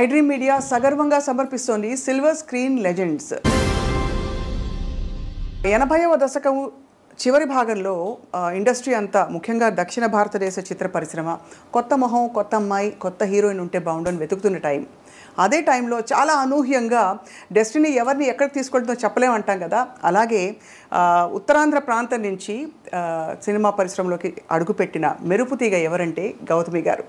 IDream media సగర్వంగా సమర్పిస్తోంది silver screen legends. 80వ దశకం చివరి భాగంలో ఇండస్ట్రీ అంతా, ముఖ్యంగా దక్షిణ భారతదేశ చిత్ర పరిశ్రమ కొత్త మొహం, కొత్త అమ్మాయి, కొత్త హీరోయిన్ ఉంటే బాగుండని వెతుకుతున్న టైం. అదే టైంలో చాలా అనూహ్యంగా డెస్టినీ ఎవరిని ఎక్కడికి తీసుకెళ్తుందో చెప్పలేమంటాం కదా, అలాగే ఉత్తరాంధ్ర ప్రాంతం నుంచి సినిమా పరిశ్రమలోకి అడుగుపెట్టిన మెరుపుతీగ ఎవరంటే గౌతమి గారు.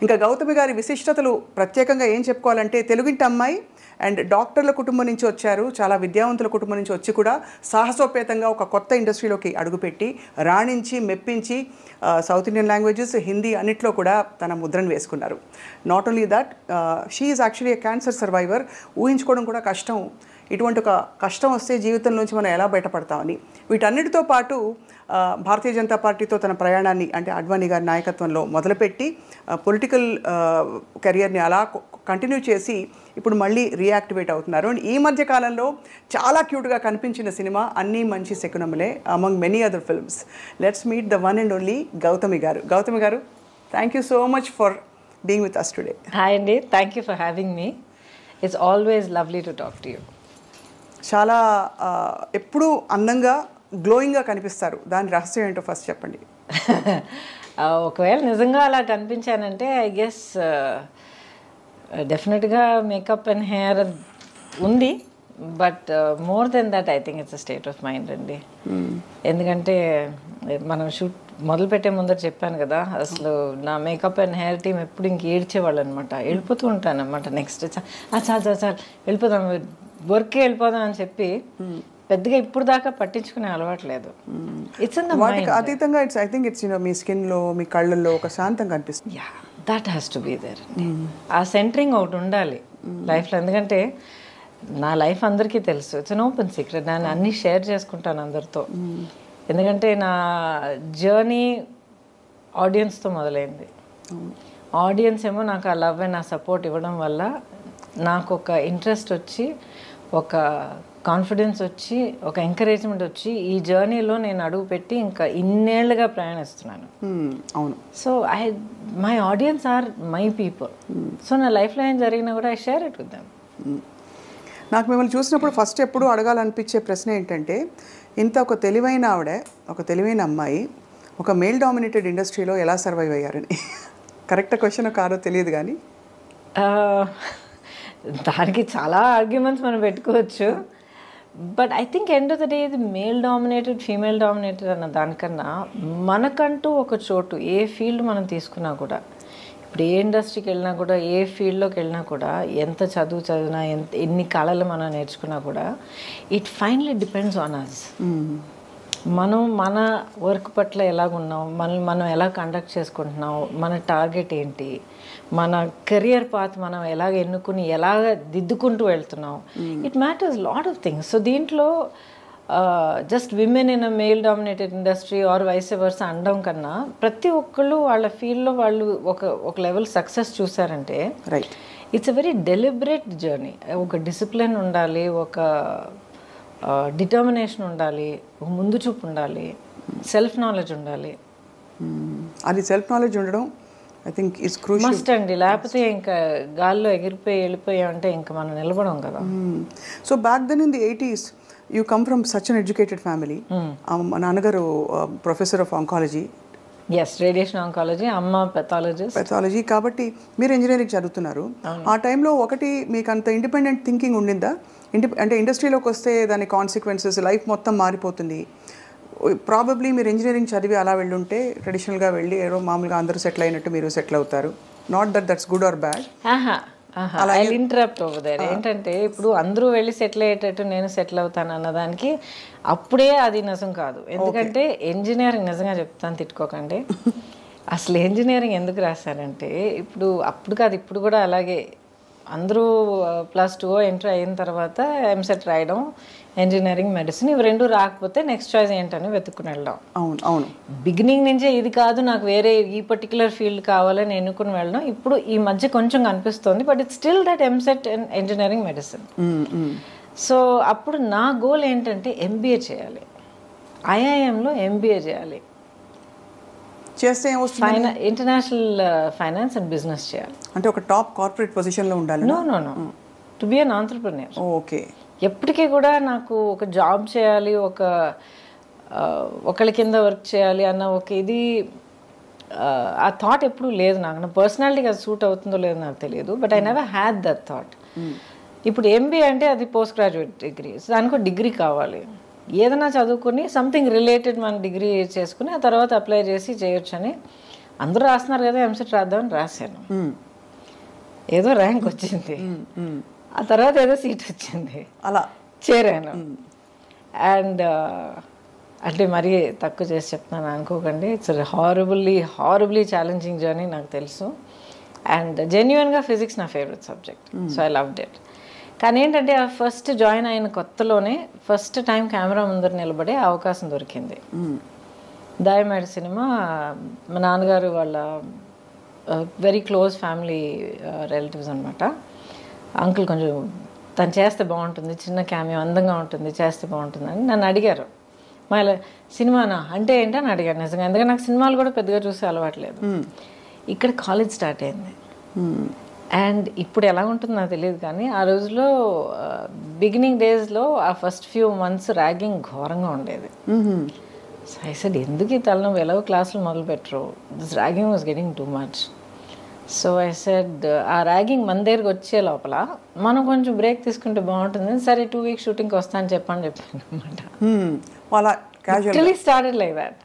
ఇంకా గౌతమి గారి విశిష్టతలు ప్రత్యేకంగా ఏం చెప్పుకోవాలంటే, తెలుగింటి అమ్మాయి అండ్ డాక్టర్ల కుటుంబం నుంచి వచ్చారు, చాలా విద్యావంతుల కుటుంబం నుంచి వచ్చి కూడా సాహసోపేతంగా ఒక కొత్త ఇండస్ట్రీలోకి అడుగుపెట్టి రాణించి మెప్పించి సౌత్ ఇండియన్ లాంగ్వేజెస్, హిందీ అన్నిట్లో కూడా తన ముద్రను వేసుకున్నారు. Not only that, she is actually a cancer survivor. ఊహించుకోవడం కూడా కష్టం, ఇటువంటి ఒక కష్టం వస్తే జీవితం నుంచి మనం ఎలా బయటపడతామని. వీటన్నిటితో పాటు భారతీయ జనతా పార్టీతో తన ప్రయాణాన్ని, అంటే అడ్వాణీ గారి నాయకత్వంలో మొదలుపెట్టి పొలిటికల్ కెరియర్ని అలా కంటిన్యూ చేసి ఇప్పుడు మళ్ళీ రీయాక్టివేట్ అవుతున్నారు. అండ్ ఈ మధ్య కాలంలో చాలా క్యూట్గా కనిపించిన cinema Anni Manchi Sakunamule, among many other films. Let's meet the one and only Gautami garu. Gautami garu, thank you so much for being with us today. Hi అండి, thank you for having me. It's always lovely to talk to you. చాలా ఎప్పుడూ అందంగా, గ్లోయింగ్గా కనిపిస్తారు. దాని రహస్యం ఏంటో first చెప్పండి. ఒకవేళ నిజంగా అలా కనిపించానంటే ఐ గెస్ డెఫినెట్గా మేకప్ అండ్ హెయిర్ ఉంది, but more than that I think it's a state of mind అండి. ఎందుకంటే మనం షూట్ మొదలుపెట్టే ముందర చెప్పాను కదా, అసలు నా మేకప్ అండ్ హెయిర్ టీమ్ ఎప్పుడు ఇంక ఏడ్చేవాళ్ళు అనమాట. వెళ్ళిపోతూ ఉంటాను అనమాట. నెక్స్ట్ చాలు వెళ్ళిపోదాం, వర్క్కి వెళ్ళిపోదాం అని చెప్పి పెద్దగా ఇప్పుడు దాకా పట్టించుకునే అలవాట్లేదు. It's in the mind. అతీతంగా ఇట్స్, ఐ థింక్ ఇట్స్ మీ స్కిన్లో, మీ కళ్ళల్లో ఒక శాంతం కనిపిస్తుంది. Yeah, that has to be there. ఆ సెంటరింగ్ ఒకటి ఉండాలి లైఫ్లో. ఎందుకంటే నా లైఫ్ అందరికీ తెలుసు, ఇట్స్ అన్ ఓపెన్ సీక్రెట్. నేను అన్నీ షేర్ చేసుకుంటాను అందరితో. ఎందుకంటే నా జర్నీ ఆడియన్స్తో మొదలైంది. ఆడియన్స్ ఏమో నాకు ఆ లవ్ అండ్ ఆ సపోర్ట్ ఇవ్వడం వల్ల నాకు ఒక ఇంట్రెస్ట్ వచ్చి, ఒక కాన్ఫిడెన్స్ వచ్చి, ఒక ఎంకరేజ్మెంట్ వచ్చి ఈ జర్నీలో నేను అడుగు పెట్టి ఇంకా ఇన్నేళ్లుగా ప్రయాణిస్తున్నాను. అవును. So my audience are my people. So నా లైఫ్లో ఏం జరిగినా కూడా I share it with them. నాకు మిమ్మల్ని చూసినప్పుడు ఫస్ట్ ఎప్పుడు అడగాలనిపించే ప్రశ్న ఏంటంటే, ఇంత ఒక తెలివైన ఆవిడ, ఒక తెలివైన అమ్మాయి ఒక మేల్ డామినేటెడ్ ఇండస్ట్రీలో ఎలా సర్వైవ్ అయ్యారని. కరెక్ట్ క్వశ్చన్ కాదో తెలియదు కానీ దానికి చాలా ఆర్గ్యుమెంట్స్ మనం పెట్టుకోవచ్చు. But I think end of the day ఇది మేల్ డామినేటెడ్, ఫీమేల్ డామినేటెడ్ అన్న దానికన్నా మనకంటూ ఒక చోటు, ఏ ఫీల్డ్ మనం తీసుకున్నా కూడా, ఇప్పుడు ఏ ఇండస్ట్రీకి వెళ్ళినా కూడా, ఏ ఫీల్డ్లోకి వెళ్ళినా కూడా, ఎంత చదువు చదివినా, ఎన్ని కళలు మనం నేర్చుకున్నా కూడా, it finally depends on us. మనం మన వర్క్ పట్ల ఎలాగున్నాం, మనం ఎలా కండక్ట్ చేసుకుంటున్నాం, మన టార్గెట్ ఏంటి, మన కెరియర్ పాత్ మనం ఎలాగ ఎన్నుకుని ఎలాగ దిద్దుకుంటూ వెళ్తున్నాం, it matters lot of things. So దీంట్లో just women in a male dominated industry or vice versa అనడం కన్నా, ప్రతి ఒక్కళ్ళు వాళ్ళ ఫీల్డ్లో వాళ్ళు ఒక లెవెల్ సక్సెస్ చూసారంటే right, it's a very deliberate journey. ఒక డిసిప్లిన్ ఉండాలి, ఒక డిటర్మినేషన్ ఉండాలి, ఒక ముందు చూపు ఉండాలి, సెల్ఫ్ నాలెడ్జ్ ఉండాలి. అది సెల్ఫ్ నాలెడ్జ్ ఉండడం I think is crucial must అండి. లేకపోతే ఇంకా గాల్లో ఎగిరిపోయి వెళ్ళిపోయామంటే ఇంకా మనం నిలబడం కదా. So back then in the 80s you come from such an educated family. మా నాన్నగారు professor of oncology. Yes, radiation oncology, అమ్మ పెథాలజీ. కాబట్టి మీరు ఇంజనీరింగ్ చదువుతున్నారు. ఆ టైంలో ఒకటి మీకు అంత ఇండిపెండెంట్ థింకింగ్ ఉండిందా? అంటే ఇండస్ట్రీలోకి వస్తే దాని కాన్సిక్వెన్సెస్, లైఫ్ మొత్తం మారిపోతుంది. ప్రాబబ్లీ మీరు ఇంజనీరింగ్ చదివి అలా వెళ్ళుంటే, ట్రెడిషనల్గా వెళ్ళి ఏదో మామూలుగా అందరూ సెటిల్ అయినట్టు మీరు సెటిల్ అవుతారు. Not that's good or bad. I interrupt over there. ఏంటంటే ఇప్పుడు అందరూ వెళ్ళి సెటిల్ అయ్యేటట్టు నేను సెటిల్ అవుతాను అన్నదానికి అప్పుడే అది నిజం కాదు. ఎందుకంటే ఇంజనీరింగ్, నిజంగా చెప్తాను, తిట్టుకోకండి, అసలు ఇంజనీరింగ్ ఎందుకు రాశారంటే, అప్పుడు కాదు, ఇప్పుడు కూడా అలాగే అందరూ +2 ఎంటర్ అయిన తర్వాత ఎంసెట్ రాయడం, ఇంజనీరింగ్, మెడిసిన్, ఇవి రెండు రాకపోతే నెక్స్ట్ చాయిస్ ఏంటని వెతుక్కుని వెళ్ళడం. అవును. బిగినింగ్ నుంచే ఇది కాదు, నాకు వేరే ఈ పర్టికులర్ ఫీల్డ్ కావాలని ఎన్నుకుని వెళ్ళడం ఇప్పుడు ఈ మధ్య కొంచెం కనిపిస్తుంది. But it's still that EAMCET and engineering, medicine. So అప్పుడు నా గోల్ ఏంటంటే ఎంబీఏ చేయాలి, ఐఐఎంలో ఎంబీఏ చేయాలి. చేస్తే ఏమొస్తుంది? ఇంటర్నేషనల్ ఫైనాన్స్ అండ్ బిజినెస్ చేయాలి. అంటే ఒక టాప్ కార్పొరేట్ పొజిషన్లో ఉండాలి? No to be an entrepreneur. Okay. ఎప్పటికీ కూడా నాకు ఒక జాబ్ చేయాలి, ఒకళ్ళ కింద వర్క్ చేయాలి అన్న ఒక ఇది ఆ థాట్ ఎప్పుడూ లేదు నాకు. నా పర్సనాలిటీకి అది సూట్ అవుతుందో లేదో నాకు తెలియదు, but I never had that thought. ఇప్పుడు ఎంబీఏ అంటే అది పోస్ట్ గ్రాడ్యుయేట్ డిగ్రీ, దానికి ఒక డిగ్రీ కావాలి. ఏదైనా చదువుకుని సంథింగ్ రిలేటెడ్ మన డిగ్రీ చేసుకుని ఆ తర్వాత అప్లై చేసి చేయొచ్చు అని అందరూ రాస్తున్నారు కదా, ఎంసెట్ రాద్దామని రాశాను. ఏదో ర్యాంక్ వచ్చింది, ఆ తర్వాత ఏదో సీట్ వచ్చింది, అలా చేరాను. అండ్ అంటే మరీ తక్కువ చేసి చెప్తున్నాను అనుకోకండి, ఇట్స్ హారబుల్లీ ఛాలెంజింగ్ జర్నీ నాకు తెలుసు. అండ్ జెన్యున్గా ఫిజిక్స్ నా favourite subject, so I loved it. కానీ ఏంటంటే ఆ ఫస్ట్ జాయిన్ అయిన కొత్తలోనే ఫస్ట్ టైం కెమెరా ముందర నిలబడే అవకాశం దొరికింది. దాయమేడ సినిమా మా నాన్నగారు వాళ్ళ వెరీ క్లోజ్ ఫ్యామిలీ రిలేటివ్స్ అనమాట. అంకుల్ కొంచెం తను చేస్తే బాగుంటుంది, చిన్న క్యామియో అందంగా ఉంటుంది, చేస్తే బాగుంటుంది అని నన్ను అడిగారు. మళ్ళీ సినిమానా అంటే ఏంటని అడిగాను నిజంగా, ఎందుకంటే నాకు సినిమాలు కూడా పెద్దగా చూసే అలవాట్లేదు. ఇక్కడ కాలేజ్ స్టార్ట్ అయింది. అండ్ ఇప్పుడు ఎలా ఉంటుందో నాకు తెలియదు, కానీ ఆ రోజులో బిగినింగ్ డేస్లో ఆ ఫస్ట్ ఫ్యూ మంత్స్ ర్యాగింగ్ ఘోరంగా ఉండేది. సో ఐ సెడ్ ఎందుకు ఈ తలనొప్పి, ఎలాగో క్లాసులు మొదలు పెట్టరు, this ragging was getting too much. So I said ఆ ర్యాగింగ్ మన దగ్గరికి వచ్చే లోపల మనం కొంచెం బ్రేక్ తీసుకుంటే బాగుంటుంది. సరే 2 weeks షూటింగ్కి వస్తాను చెప్పాను అనమాట. Started like that.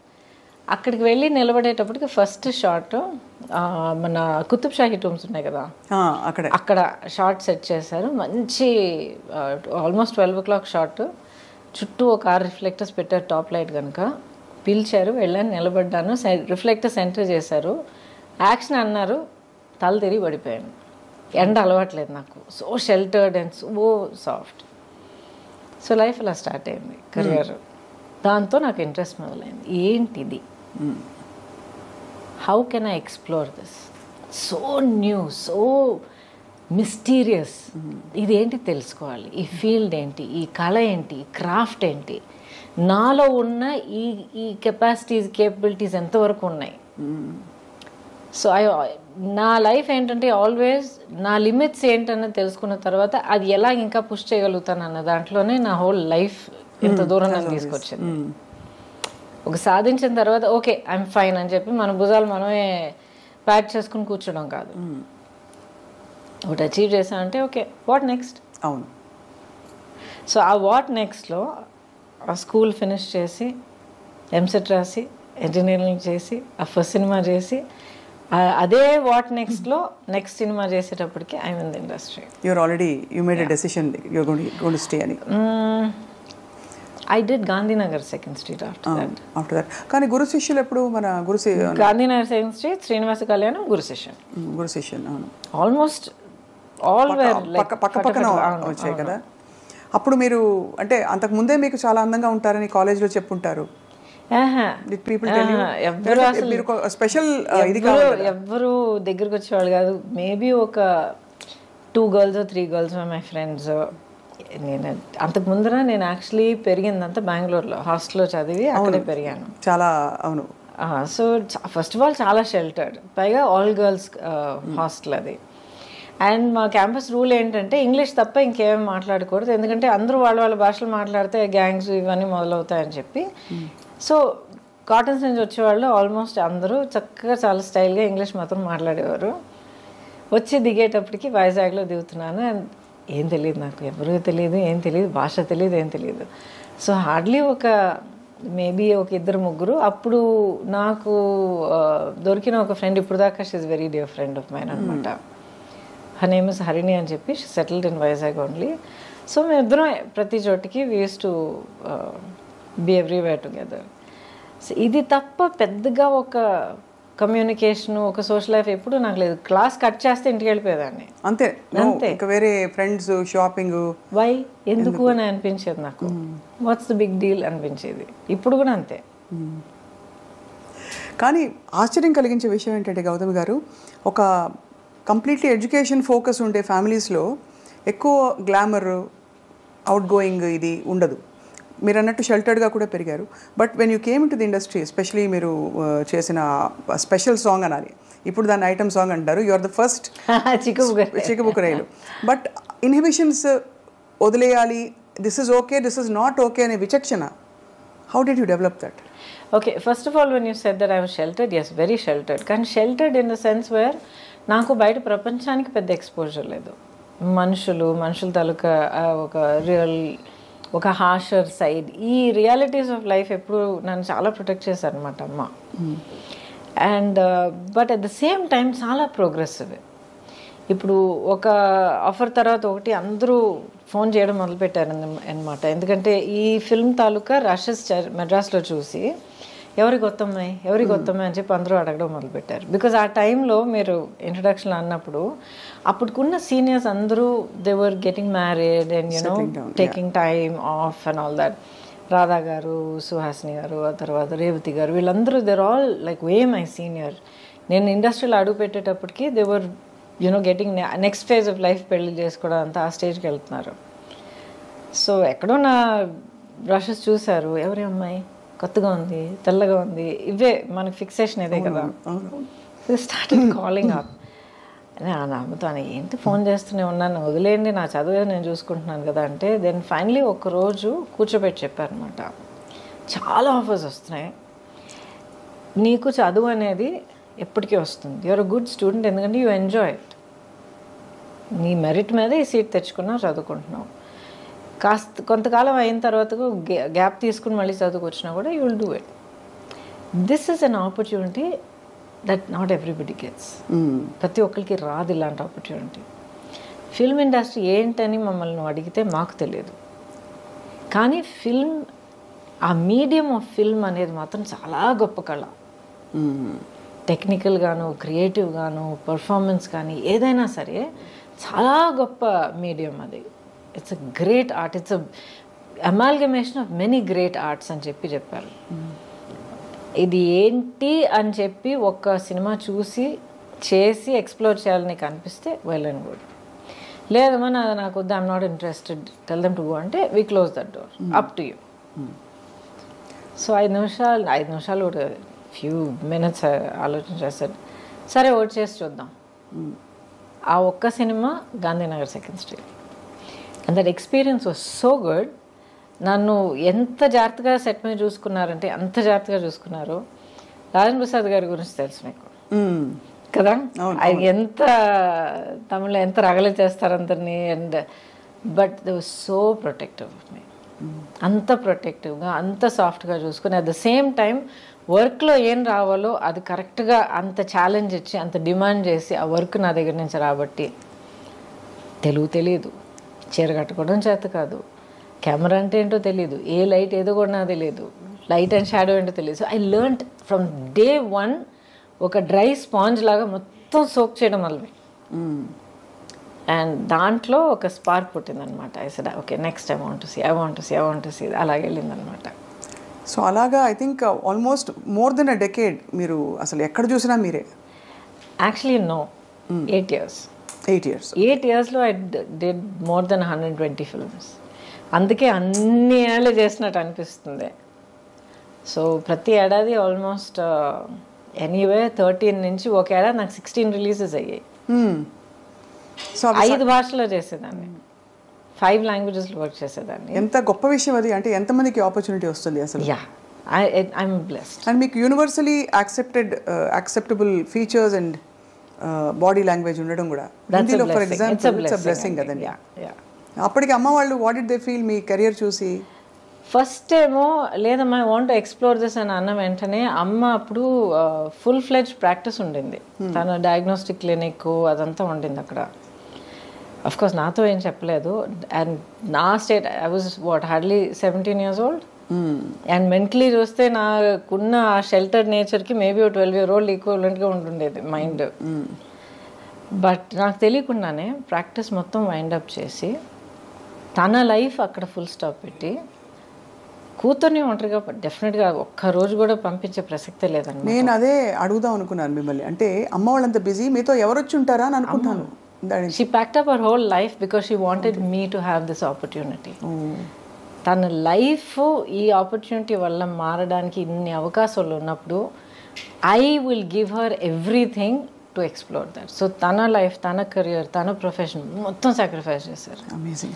అక్కడికి వెళ్ళి నిలబడేటప్పటికి ఫస్ట్ షాట్ మన కుతుబ్ షాహీ టూమ్స్ ఉన్నాయి కదా, అక్కడ షాట్ సెట్ చేశారు. మంచి ఆల్మోస్ట్ 12 o'clock షాట్, చుట్టూ ఒక 6 రిఫ్లెక్టర్స్ పెట్టారు టాప్ లైట్ కనుక. పిలిచారు, వెళ్ళాను, నిలబడ్డాను, రిఫ్లెక్టర్ సెంటర్ చేశారు, యాక్షన్ అన్నారు, తల తిరిగి పడిపోయాను. ఎండ అలవాట్లేదు నాకు, so sheltered and so soft. So life అలా స్టార్ట్ అయింది, కెరియర్. దాంతో నాకు ఇంట్రెస్ట్ మొదలైంది, ఏంటిది, how can I explore this, so new, so mysterious, ఇదేంటి తెలుసుకోవాలి, ఈ ఫీల్డ్ ఏంటి, ఈ కళ ఏంటి, ఈ క్రాఫ్ట్ ఏంటి, నాలో ఉన్న ఈ కెపాసిటీస్ కేపబిలిటీస్ ఎంతవరకు ఉన్నాయి. సో నా లైఫ్ ఏంటంటే ఆల్వేస్ నా లిమిట్స్ ఏంటన్నది తెలుసుకున్న తర్వాత అది ఎలా ఇంకా పుష్ చేయగలుగుతాను అన్న దాంట్లోనే నా హోల్ లైఫ్ ఇంత దూరం నన్ను తీసుకొచ్చింది. ఒక సాధించిన తర్వాత ఓకే ఐఎమ్ ఫైన్ అని చెప్పి మన భుజాలు మనమే ప్యాక్ చేసుకుని కూర్చోడం కాదు. ఒకటి అచీవ్ చేసామంటే ఓకే వాట్ నెక్స్ట్. అవును. సో ఆ వాట్ నెక్స్ట్లో ఆ స్కూల్ ఫినిష్ చేసి ఎంసెట్ రాసి ఇంజనీరింగ్ చేసి ఆ ఫస్ట్ సినిమా చేసి అదే వాట్ నెక్స్ట్లో నెక్స్ట్ సినిమా చేసేటప్పటికి I mean the industry. You made a decision you're going to stay అని. I did Gandhinagar 2nd Street after that. కానీ గురు శిష్యులు ఎప్పుడు మన Gandhinagar 2nd Street, Srinivasa Kalyanam, గురు శిష్యం అవును. ఆల్మోస్ట్ ఆల్ వేర్ పక్కన వచ్చాయి కదా. అప్పుడు మీరు అంటే అంతకు ముందే మీకు చాలా అందంగా ఉంటారని కాలేజ్లో చెప్పుంటారు. ఎవ్వరు దగ్గరకు వచ్చేవాళ్ళు కాదు. మేబీ ఒక 2 girls or 3 girls my friends. నేను అంతకు ముందర నేను యాక్చువల్లీ పెరిగిందంతా బెంగళూరులో హాస్టల్లో చదివి అక్కడే పెరిగాను. చాలా అవును. సో ఫస్ట్ ఆఫ్ ఆల్ చాలా షెల్టర్డ్, పైగా ఆల్ గర్ల్స్ హాస్టల్ అది. అండ్ మా క్యాంపస్ రూల్ ఏంటంటే ఇంగ్లీష్ తప్ప ఇంకేమీ మాట్లాడకూడదు, ఎందుకంటే అందరూ వాళ్ళ భాషలు మాట్లాడితే గ్యాంగ్స్ ఇవన్నీ మొదలవుతాయని చెప్పి. సో కాటన్స్ నుంచి వచ్చేవాళ్ళు ఆల్మోస్ట్ అందరూ చక్కగా చాలా స్టైల్గా ఇంగ్లీష్ మాత్రం మాట్లాడేవారు. వచ్చి దిగేటప్పటికి వైజాగ్లో దిగుతున్నాను. అండ్ ఏం తెలియదు నాకు, ఎవరూ తెలియదు, ఏం తెలియదు, భాష తెలియదు, ఏం తెలియదు. సో హార్డ్లీ ఒక మేబీ ఒక 2-3 అప్పుడు నాకు దొరికిన ఒక ఫ్రెండ్, ఇప్పుడు దాకా she is very dear friend of mine అనమాట. హర్ నేమ్ ఇస్ హరిణి అని చెప్పి, she settled in Vizag only. So మేమిద్దరం ప్రతి చోటికి we used to be everywhere together. So ఇది తప్ప పెద్దగా ఒక కమ్యూనికేషన్, ఒక సోషల్ లైఫ్ ఎప్పుడు నాకు లేదు. క్లాస్ కట్ చేస్తే ఇంటికి వెళ్ళిపోయేదాన్ని అంతే. వేరే ఫ్రెండ్స్, షాపింగ్, వై ఎందుకు అని అనిపించేది నాకు. వాట్స్ ద బిగ్ డీల్ అనిపించేది. ఇప్పుడు కూడా అంతే. కానీ ఆశ్చర్యం కలిగించే విషయం ఏంటంటే గౌతమి గారు, ఒక కంప్లీట్లీ ఎడ్యుకేషన్ ఫోకస్ ఉండే ఫ్యామిలీస్లో ఎక్కువ గ్లామర్, అవుట్ గోయింగ్ ఇది ఉండదు. మీరు అన్నట్టు షెల్టర్డ్గా కూడా పెరిగారు. But when you came to the industry, especially మీరు చేసిన స్పెషల్ సాంగ్ అనాలి, ఇప్పుడు దాన్ని ఐటమ్ సాంగ్ అంటారు, యు ఆర్ ద ఫస్ట్ చిక్కుబుక్కరైలు. బట్ ఇన్హిబిషన్స్ వదిలేయాలి, this is okay, this is not okay అనే విచక్షణ, how did you develop that? Okay, first of all, when you said that I was sheltered, yes, very sheltered. కానీ sheltered in the sense where నాకు బయట ప్రపంచానికి పెద్ద exposure లేదు. మనుషుల తాలూకా ఒక రియల్, ఒక హార్షర్ సైడ్, ఈ రియాలిటీస్ ఆఫ్ లైఫ్ ఎప్పుడు నన్ను చాలా ప్రొటెక్ట్ చేశారు అనమాట అమ్మ. And but at the same time చాలా ప్రోగ్రెసివ్. ఇప్పుడు ఒక ఆఫర్ తర్వాత ఒకటి అందరూ ఫోన్ చేయడం మొదలుపెట్టారు అనమాట. ఎందుకంటే ఈ ఫిల్మ్ తాలూకా రషెస్ మెడ్రాస్లో చూసి ఎవరి కొత్తమ్మాయి అని చెప్పి అందరూ అడగడం మొదలుపెట్టారు. బికాజ్ ఆ టైంలో మీరు ఇంట్రడక్షన్లో అన్నప్పుడు అప్పుడుకున్న సీనియర్స్ అందరూ they were getting married and you know taking time off and all that. Radha గారు, సుహాసిని గారు, ఆ తర్వాత రేవతి గారు, వీళ్ళందరూ they're all like way my senior. నేను ఇండస్ట్రీలో అడుగు పెట్టేటప్పటికి they were you know getting next phase of life పెళ్లి చేసుకోవడం అంతా ఆ స్టేజ్కి వెళ్తున్నారు. సో ఎక్కడో నా బ్రషెస్ చూశారు, ఎవరి అమ్మాయి కొత్తగా ఉంది, తెల్లగా ఉంది, ఇవే మనకి ఫిక్సేషన్ ఇదే కదా. Starting calling up. నమ్ముతాను, ఏంటి ఫోన్ చేస్తూనే ఉన్నాను, వదిలేండి, నా చదువు నేను చూసుకుంటున్నాను కదా అంటే, దెన్ ఫైనలీ ఒకరోజు కూర్చోబెట్టి చెప్పారనమాట, చాలా ఆఫర్స్ వస్తున్నాయి, నీకు చదువు అనేది ఎప్పటికీ వస్తుంది, యూఆర్ అ గుడ్ స్టూడెంట్, ఎందుకంటే యూ ఎంజాయ్ ఇట్, నీ మెరిట్ మీద ఈ సీట్ తెచ్చుకున్నావు, చదువుకుంటున్నావు, కొంతకాలం అయిన తర్వాత గ్యాప్ తీసుకుని మళ్ళీ చదువుకొచ్చినా కూడా you will do it. This is an opportunity that not everybody gets. ప్రతి ఒక్కరికి రాదు ఇలాంటి ఆపర్చునిటీ. ఫిల్మ్ ఇండస్ట్రీ ఏంటని మమ్మల్ని అడిగితే మాకు తెలియదు, కానీ ఫిల్మ్, ఆ మీడియం ఆఫ్ ఫిల్మ్ అనేది మాత్రం చాలా గొప్ప కళ. టెక్నికల్గాను, క్రియేటివ్గాను, పర్ఫార్మెన్స్ కానీ ఏదైనా సరే చాలా గొప్ప మీడియం అది. It's a great art, it's a amalgamation of many great arts అని చెప్పారు. ఇది ఏంటి అని చెప్పి ఒక సినిమా చూసి చేసి ఎక్స్ప్లోర్ చేయాలని నీకు అనిపిస్తే వెల్ అండ్ గుడ్. లేదమ్మా నాకు వద్దు, I'm not interested, tell them to go అంటే we close that door, up to you. So 5 నిమిషాలు కూడా ఫ్యూ మినిట్స్ ఆలోచన చేస్తాడు, సరే ఓట్ చేసి చూద్దాం. ఆ ఒక్క cinema Gandhinagar 2nd Street. And that experience was so good. నన్ను ఎంత జాగ్రత్తగా సెట్ మీద చూసుకున్నారంటే అంత జాగ్రత్తగా చూసుకున్నారు. రాజేంద్ర ప్రసాద్ గారి గురించి తెలుసు మీకు కదా, ఆయన ఎంత తమిళ్లో ఎంత రగలు చేస్తారు అందరినీ. And but they was so protective of me, అంత ప్రొటెక్టివ్గా, అంత సాఫ్ట్గా చూసుకుని, అట్ ద సేమ్ టైం వర్క్లో ఏం రావాలో అది కరెక్ట్గా అంత ఛాలెంజ్ ఇచ్చి, అంత డిమాండ్ చేసి ఆ వర్క్ నా దగ్గర నుంచి రాబట్టి. తెలుగు తెలియదు, చీర కట్టుకోవడం చేత కాదు, కెమెరా అంటే ఏంటో తెలియదు, ఏ లైట్ ఏదో కూడా నాకు తెలియదు, లైట్ అండ్ షాడో ఏంటో తెలియదు. So I learned from day 1 ఒక డ్రై స్పాంజ్ లాగా మొత్తం సోక్ చేయడం వల్ల. అండ్ దాంట్లో ఒక స్పార్క్ పుట్టిందనమాట. I said okay, next I want to see అలాగే వెళ్ళిందనమాట. సో అలాగా I think almost more than a decade మీరు అసలు ఎక్కడ చూసినా మీరే. Actually no, 8 years. 8 yearsలో I did more than 120 films. అందుకే అన్ని ఏళ్ళు చేసినట్టు అనిపిస్తుంది. సో ప్రతి ఏడాది ఆల్మోస్ట్ ఎనీవే 13 నుంచి ఒక ఏడాది నాకు 16 రిలీజెస్ అయ్యాయి. సో 5 భాషల్లో చేసేదాన్ని, 5 languagesలో వర్క్ చేసేదాన్ని. ఎంత గొప్ప విషయం అది. అంటే ఎంతమందికి ఆపర్చునిటీ వస్తుంది అసలు. Yeah, I'm blessed. అండ్ మీకు universally acceptable features and body language ఉండడం కూడా హిందీలో for example it's a blessing కదండి. అప్పటికి అమ్మ వాళ్ళు what did they feel me career చూసి? ఫస్ట్ ఏమో లేదమ్మా I want to explore this అని అన్న వెంటనే అమ్మ అప్పుడు ఫుల్ ఫ్లెడ్జ్ ప్రాక్టీస్ ఉండింది, తన డయాగ్నోస్టిక్ క్లినిక్ అదంతా ఉండింది అక్కడ. అఫ్ కోర్స్ నాతో ఏం చెప్పలేదు. అండ్ నా state I was hardly 17 years old. And mentally చూస్తే నాకున్న ఆ షెల్టర్ నేచర్కి మేబీ 12 year old ఈక్వలెంట్గా ఉంటుండేది మైండ్. బట్ నాకు తెలియకుండానే ప్రాక్టీస్ మొత్తం వైండప్ చేసి తన లైఫ్ అక్కడ ఫుల్ స్టాప్ పెట్టి కూతుర్ని ఒంటరిగా డెఫినెట్గా ఒక్కరోజు కూడా పంపించే ప్రసక్తే లేదండి. నేను అదే అడుగుదాం అనుకున్నాను మిమ్మల్ని. అంటే అమ్మ వాళ్ళంత బిజీ, మీతో ఎవరు వచ్చి ఉంటారా అని అనుకుంటాను. She packed up her whole life because she wanted me to have this opportunity. తన లైఫ్ ఈ ఆపర్చునిటీ వల్ల మారడానికి ఇన్ని అవకాశాలు ఉన్నప్పుడు I will give her everything to explore that. So తన లైఫ్, తన కెరియర్, తన ప్రొఫెషన్ మొత్తం సాక్రిఫైస్ చేశారు. అమేజింగ్.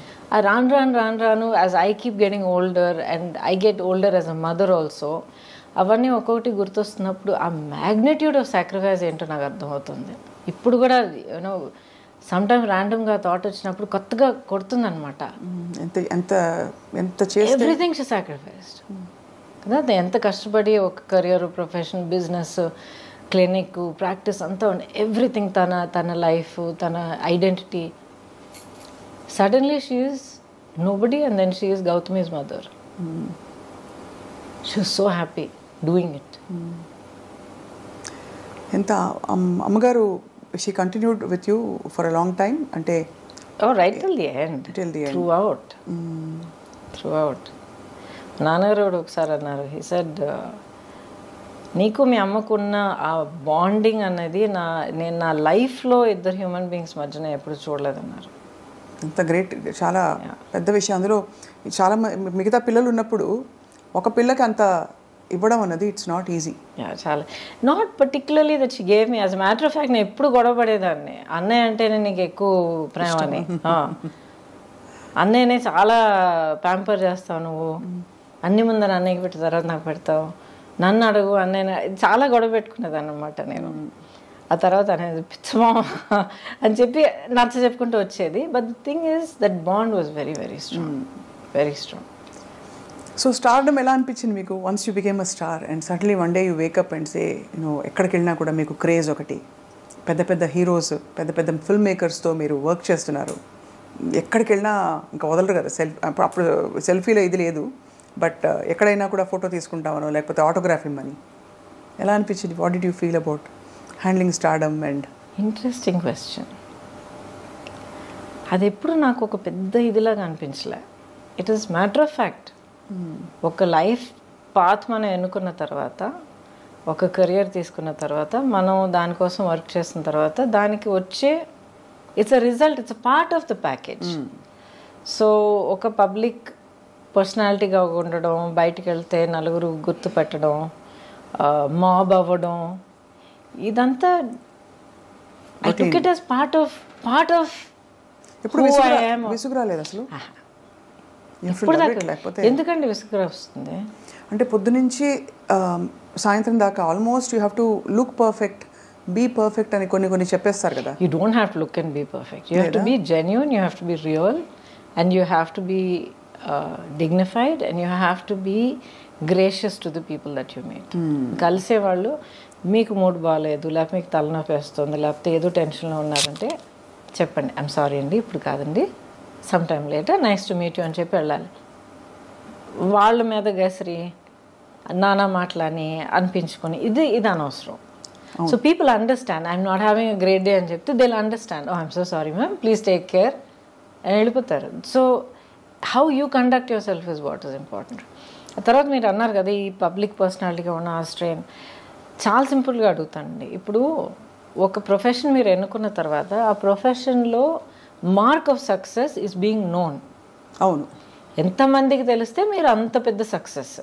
రాను as I keep getting older and I get older as a mother also, అవన్నీ ఒక్కొక్కటి గుర్తొస్తున్నప్పుడు ఆ మ్యాగ్నిట్యూడ్ ఆఫ్ సాక్రిఫైస్ ఏంటో నాకు అర్థమవుతుంది. ఇప్పుడు కూడా యూనో సమ్టైమ్ ర్యాండమ్గా థాట్ వచ్చినప్పుడు కొత్తగా కొడుతుందనమాట. ఎవ్రీథింగ్ షీ సాక్రిఫైస్డ్ కదా. ఎంత కష్టపడి ఒక career, profession, business, clinic, practice అంతా ఎవ్రీథింగ్, తన లైఫ్, తన identity. Suddenly she is nobody and then she is Gautami's mother. She is so happy doing it. ఎంత అమ్మగారు she continued with you for a long time అంటే right till the end, throughout. నాన్నగారు ఒకసారి అన్నారు, he said నీకు మీ అమ్మకున్న ఆ bonding అనేది నేను నా లైఫ్లో ఇద్దరు హ్యూమన్ బీయింగ్స్ మధ్యన ఎప్పుడు చూడలేదన్నారు. అంత గ్రేట్, చాలా పెద్ద విషయం. అందులో చాలా మిగతా పిల్లలు ఉన్నప్పుడు ఒక పిల్లకి అంత ఇవ్వడం అన్నది ఇట్స్ నాట్ ఈజీ. చాలా not particularly that she gave me. As a matter of fact నేను ఎప్పుడు గొడవ పడేదాన్ని, అన్నయ్య అంటేనే నీకు ఎక్కువ ప్రేమ అని. అన్నయ్యనే చాలా ప్యాంపర్ చేస్తావు నువ్వు, అన్ని ముందర అన్నయ్యకి పెట్టిన తర్వాత నాకు పెడతావు, నన్ను అడుగు అన్నయ్య, చాలా గొడవ పెట్టుకునేదాన్ని అనమాట నేను. ఆ తర్వాత అనేది పిచ్చమా అని చెప్పి నచ్చ చెప్పుకుంటూ వచ్చేది. But the thing is that bond was very very strong, very strong. So stardom ఎలా అనిపించింది మీకు once you became a star and suddenly one day you wake up and say ఎక్కడికి వెళ్ళినా కూడా మీకు క్రేజ్ ఒకటి, పెద్ద పెద్ద హీరోస్, పెద్ద పెద్ద ఫిల్మ్ మేకర్స్తో మీరు వర్క్ చేస్తున్నారు, ఎక్కడికి వెళ్ళినా ఇంకా వదలరు కదా. అప్పుడు సెల్ఫీలో ఇది లేదు, బట్ ఎక్కడైనా కూడా ఫోటో తీసుకుంటామనో లేకపోతే ఆటోగ్రాఫ్ ఇమ్మని. ఎలా అనిపించింది? What did you feel about handling stardom? And interesting question. అది ఎప్పుడు నాకు ఒక పెద్ద ఇదిలాగా అనిపించలే. It is matter of fact. ఒక లైఫ్ పాత్ మనం ఎన్నుకున్న తర్వాత, ఒక కెరియర్ తీసుకున్న తర్వాత, మనం దానికోసం వర్క్ చేసిన తర్వాత దానికి వచ్చే it's a result, it's a part of the package. So ఒక పబ్లిక్ పర్సనాలిటీగా ఉండడం, బయటికి వెళ్తే నలుగురు గుర్తుపెట్టడం, మాబ్ అవ్వడం, ఇదంతా I took it as part of ఎప్పుడు విసుగురాలేదు అసలు? ఎందుకంటే విసుగు వస్తుంది అంటే పొద్దునుంచి సాయంత్రం దాకా almost you have to look perfect, be perfect అని కొన్ని చెప్పేస్తారు కదా. You don't have to look and be perfect. You have to be genuine, you have to be real, and you have to be dignified, and you have to be gracious to the people that you meet. కలిసే వాళ్ళు మీకు mood బాగాలేదు, లేకపోతే మీకు తలనొప్పి వేస్తుంది, లేకపోతే ఏదో టెన్షన్లో ఉన్నారంటే చెప్పండి, ఐఎమ్ సారీ అండి ఇప్పుడు కాదండి, some time later, nice to meet you అని చెప్పి వెళ్ళాలి. వాళ్ళ మీద గసరి నానా మాటలని అనిపించుకొని ఇది అనవసరం. So people understand, I'm not having a great day అని చెప్తే they will understand, I'm so sorry ma'am, please take care అని వెళ్ళిపోతారు. So how you conduct your self is what is important. తర్వాత మీరు అన్నారు కదా ఈ పబ్లిక్ పర్సనాలిటీగా ఉన్న ఆ స్ట్రెయిన్. చాలా సింపుల్గా అడుగుతానండి. ఇప్పుడు ఒక ప్రొఫెషన్ మీరు ఎన్నుకున్న తర్వాత ఆ ప్రొఫెషన్లో mark of success is being known. అవును, ఎంతమందికి తెలిస్తే మీరు అంత పెద్ద సక్సెస్.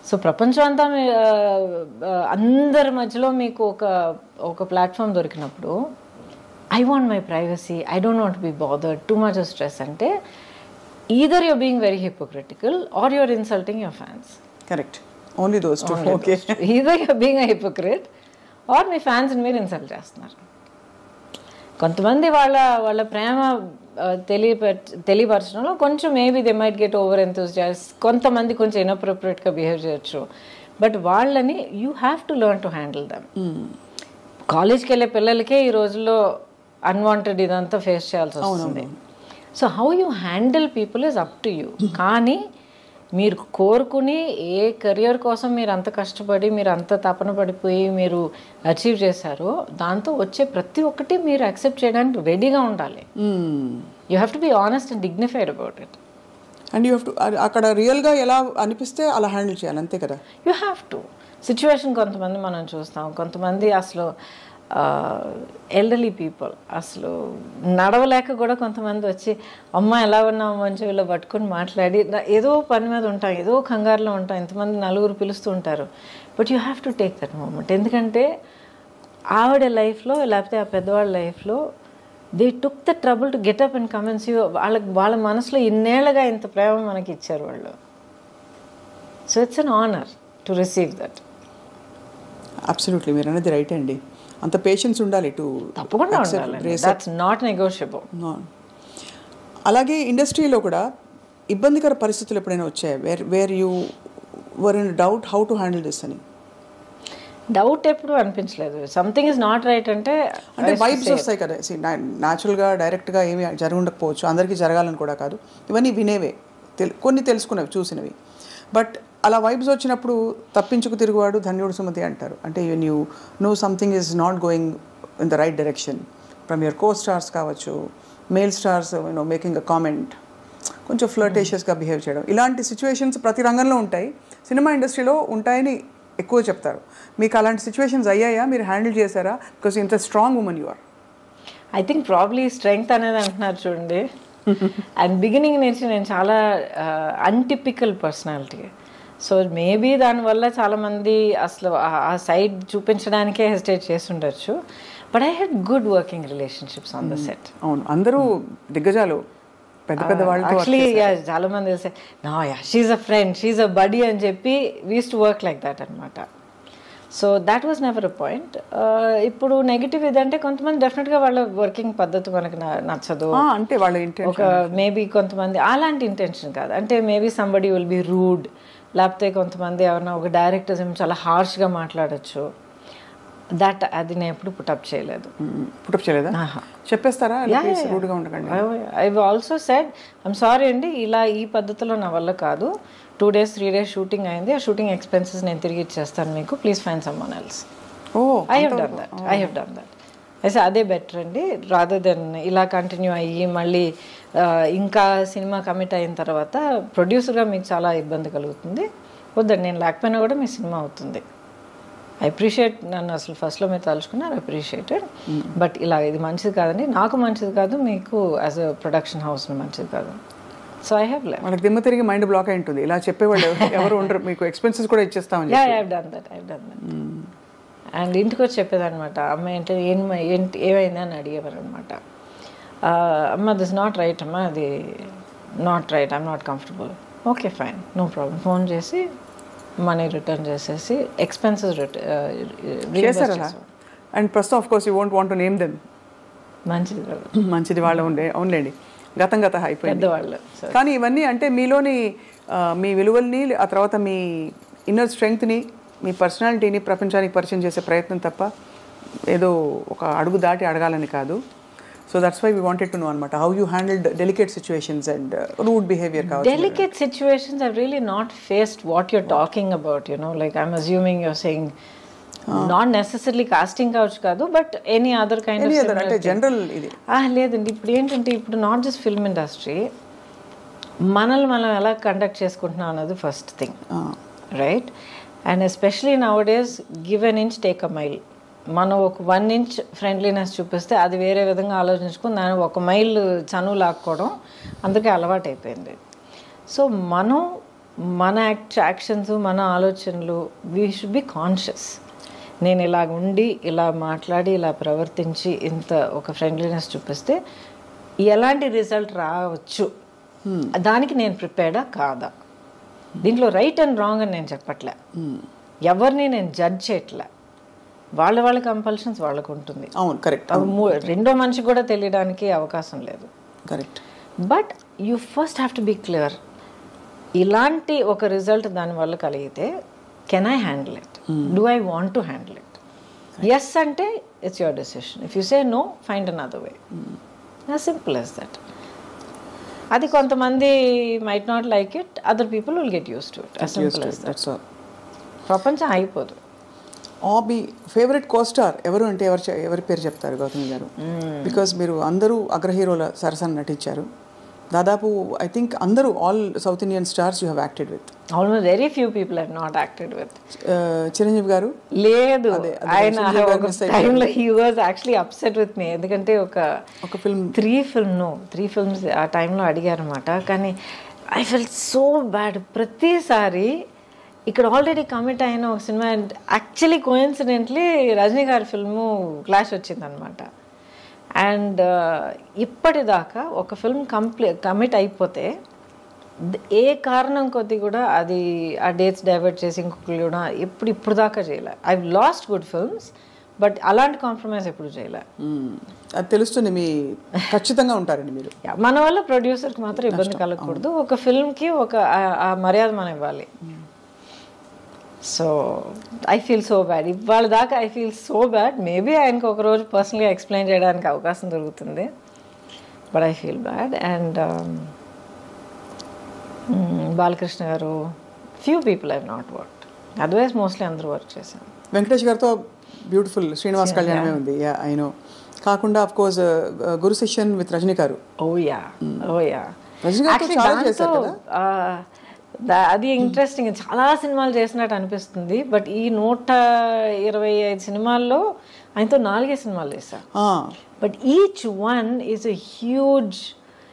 సో ప్రపంచం అంతా అందరి మధ్యలో మీకు ఒక ప్లాట్ఫామ్ దొరికినప్పుడు I want my privacy, I don't want be bothered, too much of stress అంటే either you're being very hypocritical or you're insulting your fans. Correct. Only those two. Okay. Either you're being a hypocrite or me fans మీరు insult చేస్తున్నారు. కొంతమంది వాళ్ళ ప్రేమ తెలియపరచడంలో కొంచెం maybe they might get over enthusiasts, కొంతమంది కొంచెం ఇన్అప్రోప్రియేట్గా behave చేయొచ్చు. But వాళ్ళని you have to learn to handle dum. కాలేజ్కి వెళ్ళే పిల్లలకే ఈ రోజుల్లో అన్వాంటెడ్ ఇదంతా ఫేస్ చేయాల్సి వస్తుంది. So how you handle people is up to you. కానీ మీరు కోరుకుని ఏ కెరియర్ కోసం మీరు అంత కష్టపడి మీరు అంత తపన పడిపోయి మీరు అచీవ్ చేశారో దాంతో వచ్చే ప్రతి ఒక్కటి మీరు యాక్సెప్ట్ చేయడానికి రెడీగా ఉండాలి. You have to be honest and dignified about it. And you have to అక్కడ రియల్గా ఎలా అనిపిస్తే అలా హ్యాండిల్ చేయాలి, అంతే కదా. You have to. సిచ్యువేషన్ కొంతమంది మనం చూస్తాం, కొంతమంది అసలు ఎల్డర్లీ పీపుల్ అసలు నడవలేక కూడా కొంతమంది వచ్చి అమ్మ ఎలా ఉన్నావు మంచి ఇలా పట్టుకొని మాట్లాడి ఏదో పని మీద ఉంటాం, ఏదో కంగారులో ఉంటాం, ఇంతమంది నలుగురు పిలుస్తూ ఉంటారు. But you have to take that moment. ఎందుకంటే ఆవిడ లైఫ్లో లేకపోతే ఆ పెద్దవాళ్ళ లైఫ్లో they took the trouble to get up and come and see. వాళ్ళ మనసులో ఇన్నేళ్ళగా ఇంత ప్రేమ మనకి ఇచ్చారు వాళ్ళు. So it's an honour to receive that. Absolutely, మీరు అనేది రైట్ అండి. అంత పేషెన్స్ ఉండాలి టు తప్పకుండా ఉండాలి. That's not negotiable. అలాగే ఇండస్ట్రీలో కూడా ఇబ్బందికర పరిస్థితులు ఎప్పుడైనా వచ్చాయి where you were in doubt how to handle this అని? డౌట్ ఎప్పుడు అనిపించలేదు. సంథింగ్ ఇస్ నాట్ రైట్ అంటే వైబ్స్ వస్తాయి కదా, న్యాచురల్గా డైరెక్ట్గా ఏమి జరిగి ఉండకపోవచ్చు, అందరికీ జరగాలని కూడా కాదు, ఇవన్నీ వినేవే, కొన్ని తెలుసుకునేవి, చూసినవి. బట్ అలా వైబ్స్ వచ్చినప్పుడు తప్పించుకు తిరుగువాడు ధన్యుడు సుమతి అంటారు. అంటే you know something is not going in the right direction from your co stars కావచ్చు, male stars making a comment, కొంచెం ఫ్లర్టేషియస్గా బిహేవ్ చేయడం, ఇలాంటి సిచ్యువేషన్స్ ప్రతి రంగంలో ఉంటాయి, సినిమా ఇండస్ట్రీలో ఉంటాయని ఎక్కువ చెప్తారు. మీకు అలాంటి సిచ్యువేషన్స్ అయ్యాయా? మీరు హ్యాండిల్ చేశారా? బికాస్ ఇంత strong woman you are. I think probably strength అనేది అంటున్నారు చూడండి. అండ్ బిగినింగ్ నుంచి నేను చాలా అన్టిపికల్ పర్సనాలిటీ. సో మేబీ దానివల్ల చాలామంది అసలు ఆ సైడ్ చూపించడానికే హెసిటేట్ చేసి ఉండొచ్చు. But I had good working relationships on the set. అవును, అందరూ దిగ్గజాలు, పెద్ద పెద్ద వాళ్ళు. యాక్చువల్లీ చాలా మంది తెలిసే she's a friend, she's a buddy అని చెప్పి we used to work like that అనమాట. So that was never a point. ఇప్పుడు నెగిటివ్ ఇదంటే కొంతమంది డెఫినెట్గా వాళ్ళ వర్కింగ్ పద్ధతి మనకు నచ్చదు, అంటే వాళ్ళ ఒక మేబీ కొంతమంది అలాంటి ఇంటెన్షన్ కాదు, అంటే maybe somebody will be rude, లేకపోతే కొంతమంది ఎవరైనా ఒక డైరెక్టర్స్ ఏమో చాలా హార్ష్గా మాట్లాడచ్చు. అది నేను ఎప్పుడు పుటప్ చేయలేదు. పుటప్ చేయలేదా? చెప్పేస్తారా? I also said I'm sorry అండి, ఇలా ఈ పద్ధతిలో నా వల్ల కాదు, 2 days 3 days షూటింగ్ అయింది, ఆ షూటింగ్ ఎక్స్పెన్సెస్ నేను తిరిగి ఇచ్చేస్తాను మీకు, please find someone else. I have done that. అయితే అదే బెటర్ అండి, రాదర్ దెన్ ఇలా కంటిన్యూ అయ్యి మళ్ళీ ఇంకా సినిమా కమిట్ అయిన తర్వాత ప్రొడ్యూసర్గా మీకు చాలా ఇబ్బంది కలుగుతుంది, వద్దండి, నేను లేకపోయినా కూడా మీ సినిమా అవుతుంది. ఐ అప్రిషియేట్, నన్ను అసలు ఫస్ట్లో మీరు తలుచుకున్నారు, అప్రిషియేటెడ్, బట్ ఇలా ఇది మంచిది కాదండి, నాకు మంచిది కాదు, మీకు యాజ్ అ ప్రొడక్షన్ హౌస్ మంచిది కాదు. So I have left. వాళ్ళకి దిమ్మ తిరిగి మైండ్ బ్లాక్ అయి ఉంటుంది, ఇలా చెప్పేవాళ్ళు ఎవరు ఉండరు, మీకు ఎక్స్పెన్సెస్ కూడా ఇచ్చేస్తామని. I have done that. And ఇంటికి వచ్చి చెప్పేదనమాట, అమ్మ ఏంటి ఏమైంది అని అడిగేవారు అనమాట. అమ్మ దిస్ నాట్ రైట్, అమ్మ అది not right, I'm not comfortable. Okay fine, no problem. Phone చేసి మనీ రిటర్న్ చేసేసి expenses and first of course you won't want to name them. మంచిది వాళ్ళు ఉండే, అవునులేండి, గతం అయిపోయింది పెద్దవాళ్ళు. కానీ ఇవన్నీ అంటే మీలోని మీ విలువల్ని, ఆ తర్వాత మీ ఇన్నర్ స్ట్రెంగ్త్ని, మీ పర్సనాలిటీని ప్రపంచానికి పరిచయం చేసే ప్రయత్నం తప్ప ఏదో ఒక అడుగు దాటి అడగాలని కాదు. So that's why we wanted to know అనమాట, how you handled delicate situations and rude behaviour కావచ్చు. Delicate situations I've really not faced what you're talking about, like I'm assuming you're saying not necessary casting కావచ్చు కాదు, but any other kind of అంటే general ఇది లేదండి. ఇప్పుడు ఏంటంటే ఇప్పుడు not just film industry, మనల్ని మనం ఎలా కండక్ట్ చేసుకుంటున్నాం అన్నది first thing, right? And especially now days give an inch take a mile. మనం ఒక 1 inch ఫ్రెండ్లీనెస్ చూపిస్తే అది వేరే విధంగా ఆలోచించుకుని దాన్ని 1 mile చనువు లాక్కోవడం అందరికీ అలవాటు అయిపోయింది. సో మనం మన యాక్షన్స్, మన ఆలోచనలు, వీ షుడ్ బి కాన్షియస్. నేను ఇలా ఉండి, ఇలా మాట్లాడి, ఇలా ప్రవర్తించి ఇంత ఒక ఫ్రెండ్లీనెస్ చూపిస్తే ఎలాంటి రిజల్ట్ రావచ్చు, దానికి నేను ప్రిపేర్డా కాదా? దీంట్లో రైట్ అండ్ రాంగ్ అని నేను చెప్పట్లే, ఎవరిని నేను జడ్జ్ చేయట్లే, వాళ్ళ కంపల్షన్స్ వాళ్ళకు ఉంటుంది. అవును, కరెక్ట్. రెండో మనిషికి కూడా తెలియడానికి అవకాశం లేదు. Correct. But you first have to be clear. ఇలాంటి ఒక రిజల్ట్ దానివల్ల కలిగితే can I handle it, do I want to handle it? Yes అంటే it's your decision, if you say no find another way, as simple as that. అది కొంతమంది might not like it, other people will get use to it, as simple as that. ప్రపంచం అయిపోదు. మీ favourite co-star ఎవరు అంటే ఎవరి పేరు చెప్తారు గౌతమి గారు? బికాజ్ మీరు అందరూ అగ్ర హీరోల సరసన నటించారు దాదాపు. ఐ థింక్ అందరూ all South Indian stars you have acted with. Almost very few people have not acted with. Chiranjeevi గారు లేదు, ఆయన ఒక టైంలో he was actually upset with me. ఎందుకంటే ఒక ఫిల్మ్ త్రీ ఫిల్మ్స్ ఆ టైంలో అడిగారు అనమాట. కానీ ఐ ఫెల్ట్ సో బ్యాడ్. ప్రతిసారి ఇక్కడ ఆల్రెడీ కమిట్ అయిన ఒక cinema, and actually coincidentally Rajini గారి ఫిల్ము క్లాష్ వచ్చిందనమాట. అండ్ ఇప్పటిదాకా ఒక ఫిల్మ్ కమిట్ అయిపోతే ఏ కారణం కొద్ది కూడా అది ఆ డేట్స్ డైవర్ట్ చేసి ఇంకొకరు కూడా ఇప్పుడు దాకా చేయలే. I last good films, but అలాంటి కాంప్రమైజ్ ఎప్పుడు చేయలే. అది తెలుస్తుంది, మీ ఖచ్చితంగా ఉంటారండి మీరు. మన వల్ల ప్రొడ్యూసర్కి మాత్రం ఇబ్బంది కలగకూడదు. ఒక ఫిల్మ్కి ఆ మర్యాద మనం ఇవ్వాలి. So I feel so bad. ఇవాళ దాకా I feel so bad. Maybe ఆయనకు ఒకరోజు పర్సనల్గా ఎక్స్ప్లెయిన్ చేయడానికి అవకాశం దొరుకుతుంది, but I feel bad. And Balakrishna గారు, few people I not worked, otherwise mostly అందరూ వర్క్ చేశాను. వెంకటేష్ గారితో బ్యూటిఫుల్ శ్రీనివాస్ కళ్యాణమే ఉంది, ఐ నో. కాకుండా of course Guru Sishyan with Rajini గారు. రజనీ గారు చాలా చేశారు కదా. అది ఇంట్రెస్టింగ్. చాలా సినిమాలు చేసినట్టు అనిపిస్తుంది, బట్ ఈ 125 సినిమాల్లో ఆయనతో 4 సినిమాలు చేశారు. But each one is a huge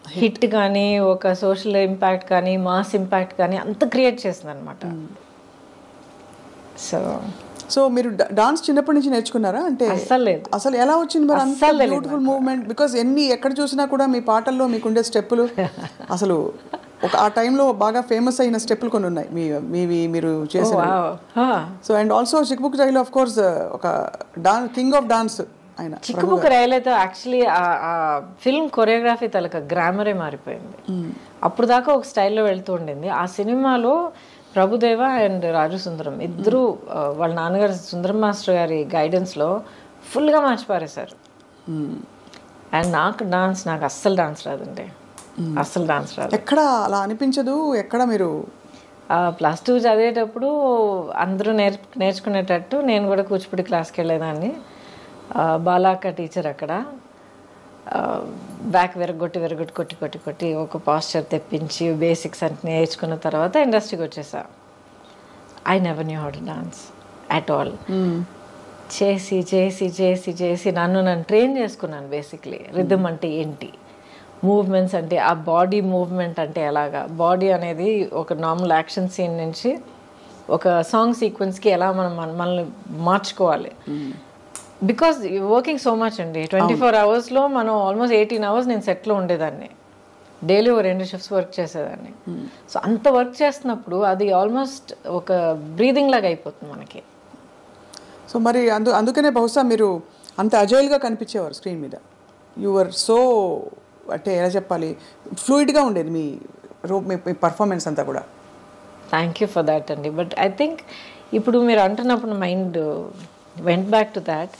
hit కానీ, ఒక సోషల్ ఇంపాక్ట్ కానీ, మాస్ ఇంపాక్ట్ కానీ అంత క్రియేట్ చేసింది అనమాట. సో మీరు డాన్స్ చిన్నప్పటి నుంచి నేర్చుకున్నారా? అంటే అసలు ఎలా వచ్చింది మరి అంత బ్యూటిఫుల్ మూవ్మెంట్? బికాస్ ఎక్కడ చూసినా కూడా మీ పాటల్లో మీకుండే స్టెప్పులు అసలు ఆ టైంలో బాగా ఫేమస్ అయిన స్టెప్పులు కొన్ని ఉన్నాయి మీరు చేసిన. సో అండ్ ఆల్సో చిక్బుక్ రైలు ఆఫ్ కోర్స్ ఒక కింగ్ ఆఫ్ డాన్స్ ఆయన. చిక్కుబుక్ రైలు అయితే యాక్చువల్లీ ఆ ఫిల్మ్ కొరియోగ్రఫీ తలక గ్రామరే మారిపోయింది. అప్పుడు దాకా ఒక స్టైల్లో వెళ్తూ ఉండింది. ఆ సినిమాలో ప్రభుదేవ అండ్ రాజు సుందరం ఇద్దరు వాళ్ళ నాన్నగారు సుందరం మాస్టర్ గారి గైడెన్స్లో ఫుల్గా మార్చిపారేశారు. అండ్ నాకు అస్సలు డాన్స్ రాదండి, అస్సలు డాన్స్ రాదు. ఎక్కడ అలా అనిపించదు? ఎక్కడ మీరు +2 చదివేటప్పుడు అందరూ నేర్చుకునేటట్టు నేను కూడా కూచిపూడి క్లాస్కి వెళ్ళేదాన్ని. బాలాక్క టీచర్ అక్కడ బ్యాక్ కొట్టి ఒక పాస్చర్ తెప్పించి బేసిక్స్ అంటే నేర్చుకున్న తర్వాత ఇండస్ట్రీకి వచ్చేసా. I never knew how to dance at all. చేసి చేసి చేసి చేసి నన్ను ట్రైన్ చేసుకున్నాను. బేసిక్లీ రిథమ్ అంటే ఏంటి, మూవ్మెంట్స్ అంటే ఆ బాడీ మూవ్మెంట్ అంటే ఎలాగా, బాడీ అనేది ఒక నార్మల్ యాక్షన్ సీన్ నుంచి ఒక సాంగ్ సీక్వెన్స్కి ఎలా మనల్ని మార్చుకోవాలి. బికాజ్ వర్కింగ్ సో మచ్ అండి, 24 అవర్స్లో మనం ఆల్మోస్ట్ 18 అవర్స్ నేను సెట్లో ఉండేదాన్ని. డైలీ 2 షిఫ్ట్స్ వర్క్ చేసేదాన్ని. సో అంత వర్క్ చేస్తున్నప్పుడు అది ఆల్మోస్ట్ ఒక బ్రీదింగ్ లాగా అయిపోతుంది మనకి. సో మరి అందుకనే బహుశా మీరు అంత అజైల్గా కనిపించేవారు స్క్రీన్ మీద. యువర్ సో అంటే ఎలా చెప్పాలి, ఫ్లూయిడ్గా ఉండేది మీ పర్ఫార్మెన్స్ అంతా కూడా. థ్యాంక్ యూ ఫర్ దాట్ అండి. బట్ ఐ థింక్ ఇప్పుడు మీరు అంటున్నప్పుడు mind went back to that.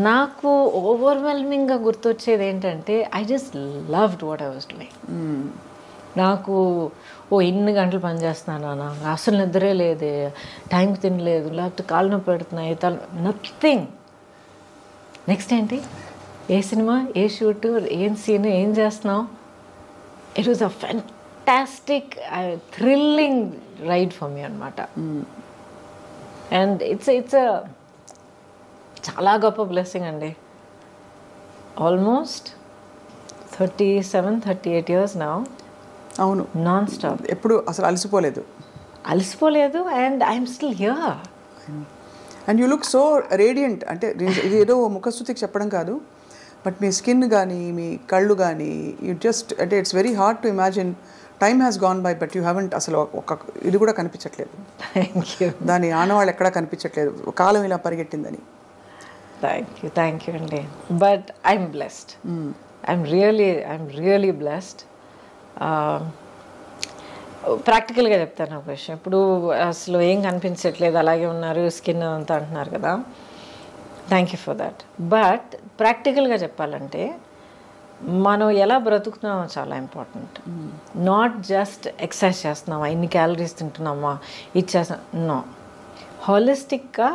నాకు ఓవర్వెల్మింగ్గా గుర్తొచ్చేది ఏంటంటే I just loved what I was doing. నాకు ఇన్ని గంటలు పని చేస్తున్నానా, అసలు నిద్రే లేదే, టైంకి తినలేదు, లేకపోతే కాళ్ళు నొప్పి పెడుతున్నాయి, నథింగ్. నెక్స్ట్ ఏంటి, ఏ సినిమా, ఏ షూట్, ఏం సీన్, ఏం చేస్తున్నావు. It was a fantastic thrilling ride for me అనమాట. అండ్ ఇట్స్ చాలా గొప్ప బ్లెస్సింగ్ అండి. Almost 37-38 years now. అవును, నాన్ స్టాప్. ఎప్పుడు అసలు అలసిపోలేదు. And I'm still here. And you look so radiant. అంటే ఇది ఏదో ముఖస్తుతికి చెప్పడం కాదు, బట్ మీ స్కిన్ కానీ మీ కళ్ళు కానీ యూ జస్ట్ అంటే it's very hard to imagine. Time has gone by but you haven't అసలు ఒక ఇది కూడా కనిపించట్లేదు. దాని ఆనవాళ్ళు ఎక్కడా కనిపించట్లేదు, కాలం ఇలా పరిగెట్టిందని. థ్యాంక్ యూ అండి. But I'm blessed. I'm really blessed. ప్రాక్టికల్గా చెప్తాను ఒక విషయం. ఇప్పుడు అసలు ఏం కనిపించట్లేదు, అలాగే ఉన్నారు, స్కిన్ అంతా అంటున్నారు కదా. Thank you for that. But ప్రాక్టికల్గా చెప్పాలంటే మనం ఎలా బ్రతుకుతున్నామో చాలా ఇంపార్టెంట్. నాట్ జస్ట్ ఎక్సర్సైజ్ చేస్తున్నామా, ఇన్ని క్యాలరీస్ తింటున్నామా, ఇచ్చేస్తాం. నో, హాలిస్టిక్గా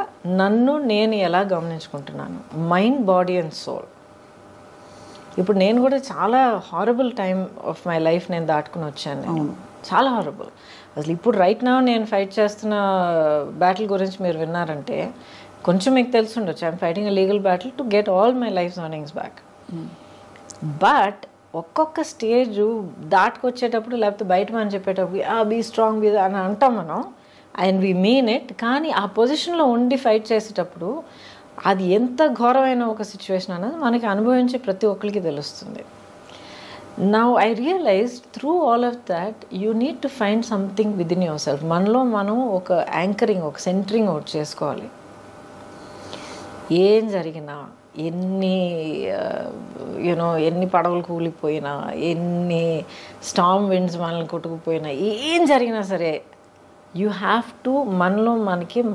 నేను ఎలా గమనించుకుంటున్నాను, మైండ్, బాడీ అండ్ సోల్. ఇప్పుడు నేను కూడా చాలా horrible time of my life నేను దాటుకుని వచ్చాను. చాలా హారబుల్. అసలు ఇప్పుడు రైట్ నా నేను ఫైట్ చేస్తున్న బ్యాటిల్ గురించి మీరు విన్నారంటే కొంచెం మీకు తెలిసి ఉండొచ్చు. I'm fighting a legal battle to get all my life earnings back. But ఒక్కొక్క స్టేజ్ దాటుకొచ్చేటప్పుడు లేకపోతే బయట మనం చెప్పేటప్పుడు బీ స్ట్రాంగ్ బీ అని అంటాం మనం, అండ్ వీ మీన్ ఇట్. కానీ ఆ పొజిషన్లో ఉండి ఫైట్ చేసేటప్పుడు అది ఎంత ఘోరమైన ఒక సిచ్యువేషన్ అనేది మనకి అనుభవించే ప్రతి ఒక్కరికి తెలుస్తుంది. Now I realise through all of that you need to find something within yourself. మనలో మనం ఒక యాంకరింగ్, ఒక సెంటరింగ్ ఒకటి చేసుకోవాలి. ఏం జరిగినా, ఎన్ని ఎన్ని పడవలు కూలిపోయినా, ఎన్ని స్టామ్ విండ్స్ మనల్ని కొట్టుకుపోయినా, ఏం జరిగినా సరే యూ హ్యావ్ టు మనలో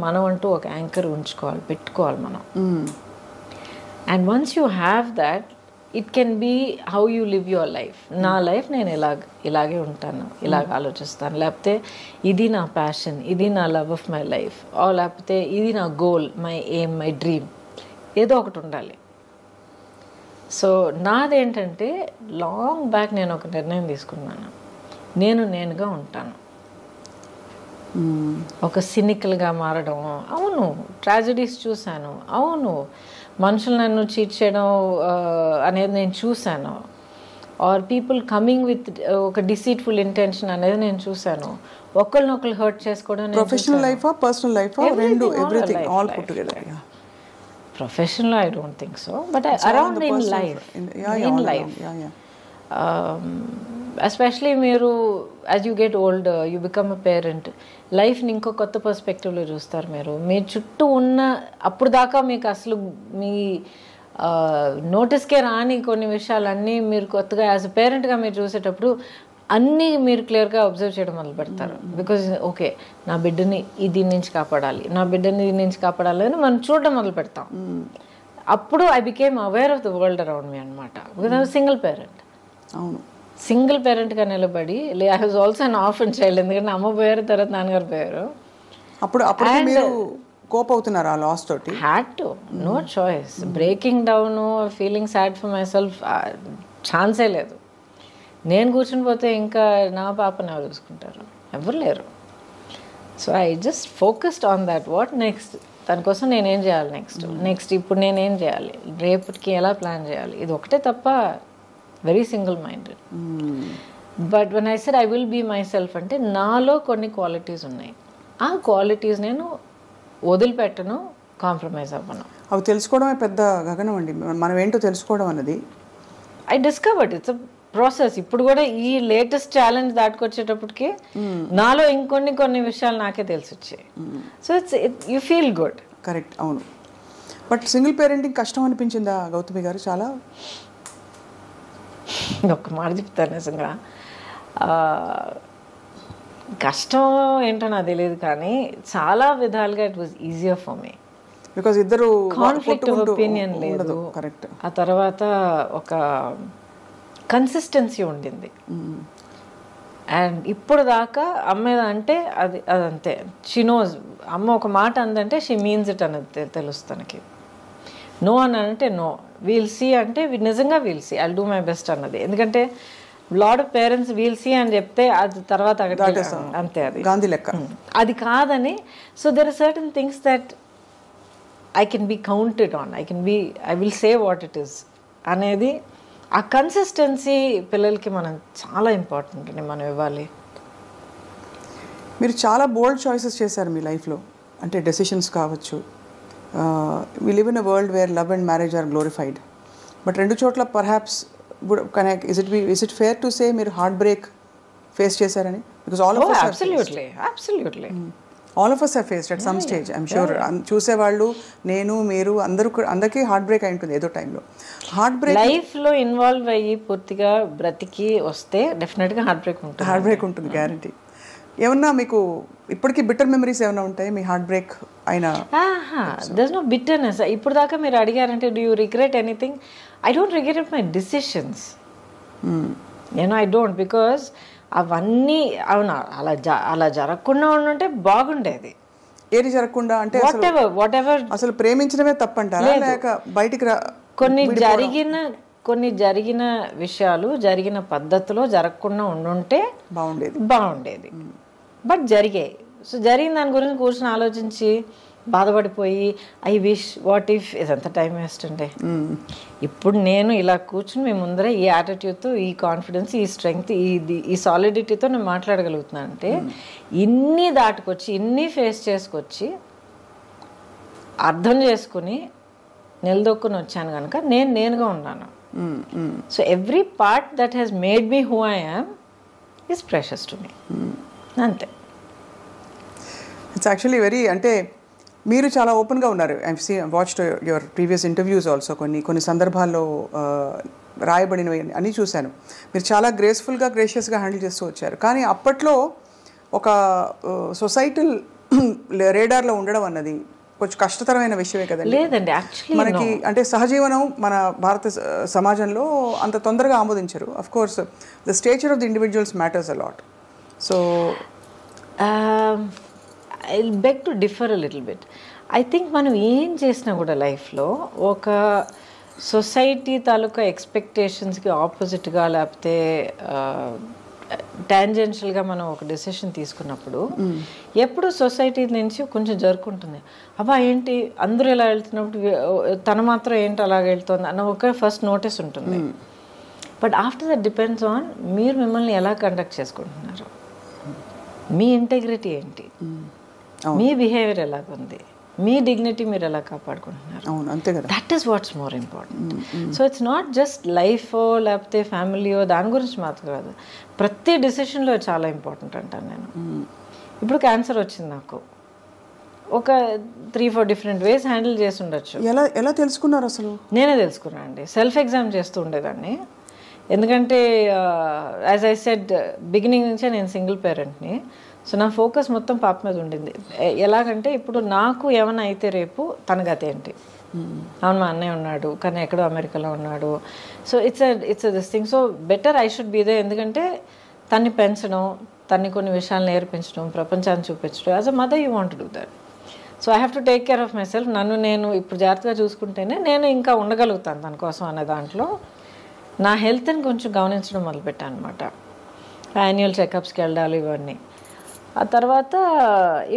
మనం అంటూ ఒక యాంకర్ ఉంచుకోవాలి, పెట్టుకోవాలి మనం. And once you have that it can be how you live your life. నా లైఫ్ నేను ఇలాగే ఉంటాను, ఇలాగ ఆలోచిస్తాను, లేకపోతే ఇది నా ప్యాషన్, ఇది నా లవ్ ఆఫ్ మై లైఫ్, లేకపోతే ఇది నా goal, my aim, my dream, ఏదో ఒకటి ఉండాలి. సో నాదేంటంటే లాంగ్ బ్యాక్ నేను ఒక నిర్ణయం తీసుకున్నాను, నేనుగా ఉంటాను. ఒక సినికల్గా మారడం, అవును ట్రాజడీస్ చూశాను, అవును మనుషులు నన్ను చీట్ చేయడం అనేది నేను చూశాను, ఆర్ పీపుల్ కమింగ్ విత్ ఒక డిసీట్ఫుల్ ఇంటెన్షన్ అనేది నేను చూశాను, ఒకరినొకరు హర్ట్ చేసుకోవడం. ప్రొఫెషనల్ లైఫ్, పర్సనల్ లైఫ్, రెండు, everything all put together. Professional I don't think so, but around in life, in life, especially మీరు as you get older you become a parent, లైఫ్ని ఇంకో కొత్త పర్స్పెక్టివ్లో చూస్తారు. మీరు మీ చుట్టూ ఉన్న అప్పుడు దాకా మీకు అసలు మీ నోటీస్కే రాని కొన్ని విషయాలన్నీ మీరు కొత్తగా యాజ్ అ పేరెంట్గా మీరు చూసేటప్పుడు అన్నీ మీరు క్లియర్గా అబ్జర్వ్ చేయడం మొదలు పెడతారు. బికాజ్ ఓకే నా బిడ్డని దీని నుంచి కాపాడాలి, నా బిడ్డని దీని నుంచి కాపాడాలి అని మనం చూడడం మొదలు పెడతాం. అప్పుడు I became aware of the world around me అనమాట. Because I was single parent. అవును, సింగిల్ పేరెంట్గా నిలబడి, I was also an orphan child. ఎందుకంటే అమ్మ పోయారు, తర్వాత నాన్నగారు పోయారు. అప్పుడు మీరు కోప్ అవుతున్నారు ఆ లాస్ తోటి? Had to, no choice. Breaking down, feeling sad for myself ఛాన్సే లేదు. నేను కూర్చుని పోతే ఇంకా నా పాపని ఎవరు చూసుకుంటారు? ఎవరు లేరు. So I just focused on that. What next, దానికోసం నేనేం చేయాలి, నెక్స్ట్ ఇప్పుడు నేనేం చేయాలి, రేపటికి ఎలా ప్లాన్ చేయాలి, ఇది ఒకటే తప్ప. Very single minded. But when I said I will be myself అంటే నాలో కొన్ని క్వాలిటీస్ ఉన్నాయి. ఆ క్వాలిటీస్ నేను వదిలిపెట్టను, కాంప్రమైజ్ అవ్వను. అవి తెలుసుకోవడమే పెద్ద గగనం అండి. మనం ఏంటో తెలుసుకోవడం అన్నది ఐ డిస్కవర్డ్. It's process. ఇప్పుడు కూడా ఈ లేటెస్ట్ ఛాలెంజ్ దాటుకొచ్చేటప్పటికి నాలో కొన్ని విషయాలు నాకే తెలిసి వచ్చాయి. So you feel good. Correct, అవును. బట్ సింగిల్ పేరెంటింగ్ కష్టం అనిపించిందా గౌతమి గారు? చాలా ఒక్క మాట చెప్తాను, నిజంగా కష్టం ఏంటో నాకు తెలియదు, కానీ చాలా విధాలుగా it was easier for me. Because ఇద్దరు కాన్ఫ్లిక్ట్ ఆఫ్ ఒపీనియన్ లేదు. కరెక్ట్. ఆ తర్వాత ఒక కన్సిస్టెన్సీ ఉండింది. అండ్ ఇప్పుడు దాకా అమ్మ అంటే అదంతే. She knows. అమ్మ ఒక మాట అందంటే షీ మీన్స్ ఇట్ అనేది తెలుసు తనకి. నో అని అంటే నో, వీల్ సీ అంటే నిజంగా we'll see, I'll do my best అన్నది. ఎందుకంటే lot of parents we'll see అని చెప్తే అది తర్వాత అంతే, అది గాంధీ లెక్క. అది కాదని. So there are certain things that I can be counted on, I will say what it is అనేది. ఆ కన్సిస్టెన్సీ పిల్లలకి మనం చాలా ఇంపార్టెంట్ అండి, మనం ఇవ్వాలి. మీరు చాలా బోల్డ్ చాయిసెస్ చేశారు మీ లైఫ్లో, అంటే డెసిషన్స్ కావచ్చు. We live in a world where love and marriage are glorified. But రెండు చోట్ల perhaps is it fair to say మీరు హార్ట్ బ్రేక్ ఫేస్ చేశారని? Because all of us have faced at some stage, I'm sure. చూసేవాళ్ళు, నేను, మీరు అందరికీ heart break అయి ఉంటుంది ఏదో టైంలో. హార్ట్ బ్రేక్ లైఫ్లో ఇన్వాల్వ్ అయ్యి పూర్తిగా బ్రతికి వస్తే డెఫినెట్గా హార్ట్ బ్రేక్ ఉంటుంది, గ్యారంటీ. ఏమన్నా మీకు ఇప్పటికీ బిట్టర్ మెమరీస్ ఏమైనా ఉంటాయి మీ హార్ట్ బ్రేక్ అయినా? There's no bitterness. ఇప్పుడు దాకా మీరు అడిగారంటే do you regret anything? I don't regret my decisions. I don't, because అవన్నీ అవునా అలా జరగకుండా ఉంటే బాగుండేది. ఏది జరగకుండా అంటే వాట్ ఎవర్ అసలు ప్రేమించడమే తప్పంటారా, లేక బయటికి కొన్ని జరిగిన కొన్ని జరిగిన విషయాలు జరిగిన పద్ధతిలో జరగకుండా ఉండుంటే బాగుండేది. బట్ జరిగాయి. సో జరిగిన దాని గురించి కూర్చొని ఆలోచించి బాధపడిపోయి ఐ విష్ వాట్ ఇఫ్ ఇదంతా టైం వేస్ట్ అండి. ఇప్పుడు నేను ఇలా కూర్చుని మీ ముందర ఈ యాటిట్యూడ్తో, ఈ కాన్ఫిడెన్స్, ఈ స్ట్రెంగ్త్, ఈ సాలిడిటీతో నేను మాట్లాడగలుగుతున్నాను అంటే ఇన్ని దాటుకొచ్చి ఇన్ని ఫేస్ చేసుకొచ్చి అర్థం చేసుకుని నిలదొక్కుని వచ్చాను కనుక నేనుగా ఉన్నాను. So every part that has made me who I am is precious to me. అంతే. ఇట్స్ యాక్చువల్లీ వెరీ, అంటే మీరు చాలా ఓపెన్గా ఉన్నారు. I watched your previous interviews also. కొన్ని సందర్భాల్లో రాయబడినవి అన్నీ చూశాను. మీరు చాలా గ్రేషియస్గా హ్యాండిల్ చేస్తూ వచ్చారు. కానీ అప్పట్లో ఒక సొసైటల్ రేడార్లో ఉండడం అన్నది కొంచెం కష్టతరమైన విషయమే కదండి. లేదండి, యాక్చువల్లీ మనకి అంటే సహజీవనం మన భారత సమాజంలో అంత తొందరగా ఆమోదించరు. Of course the stature of the individuals matters a lot. So I beg to differ a little bit. I think మనం ఏం చేసినా కూడా లైఫ్లో ఒక సొసైటీ తాలూకా ఎక్స్పెక్టేషన్స్కి ఆపోజిట్గా లేకపోతే టాంజెన్షియల్గా మనం ఒక డెసిషన్ తీసుకున్నప్పుడు ఎప్పుడు సొసైటీ నుంచి కొంచెం జరుపుకుంటుంది. అబ్బా ఏంటి అందరూ ఎలా వెళ్తున్నప్పుడు తను మాత్రం ఏంటి అలాగ వెళ్తుంది అన్న ఒక ఫస్ట్ నోటీస్ ఉంటుంది. But after that depends on మీరు మిమ్మల్ని ఎలా కండక్ట్ చేసుకుంటున్నారు, మీ ఇంటెగ్రిటీ ఏంటి, మీ బిహేవియర్ ఎలాగుంది, మీ డిగ్నిటీ మీరు ఎలా కాపాడుకుంటున్నారు. That is what's more important. So it's not just లైఫో లేకపోతే ఫ్యామిలీయో దాని గురించి మాత్రం కాదు, ప్రతి డిసిషన్లో చాలా ఇంపార్టెంట్ అంటాను నేను. ఇప్పుడు క్యాన్సర్ వచ్చింది నాకు, ఒక 3-4 డిఫరెంట్ వేస్ హ్యాండిల్ చేసి ఉండొచ్చు. ఎలా తెలుసుకున్నారు అసలు? నేనే తెలుసుకున్నాను అండి. సెల్ఫ్ ఎగ్జామ్ చేస్తూ ఉండేదాన్ని. ఎందుకంటే యాజ్ ఐ సెడ్ బిగినింగ్ నుంచే నేను సింగిల్ పేరెంట్ని. సో నా ఫోకస్ మొత్తం పాప మీద ఉండింది. ఎలాగంటే ఇప్పుడు నాకు ఏమైనా అయితే రేపు తన గత ఏంటి, అవును మా అన్నయ్య ఉన్నాడు కానీ ఎక్కడో అమెరికాలో ఉన్నాడు. So it's this thing. So better I should be there. ఎందుకంటే తన్ని పెంచడం, తన్ని కొన్ని విషయాలు నేర్పించడం, ప్రపంచాన్ని చూపించడం, as a mother you want to do that. So I have to take care of myself. నన్ను నేను ఇప్పుడు జాగ్రత్తగా చూసుకుంటేనే నేను ఇంకా ఉండగలుగుతాను తన కోసం అనే దాంట్లో నా హెల్త్ని కొంచెం గమనించడం మొదలుపెట్టాను అనమాట. యాన్యువల్ చెకప్స్కి వెళ్ళాలి ఇవన్నీ. ఆ తర్వాత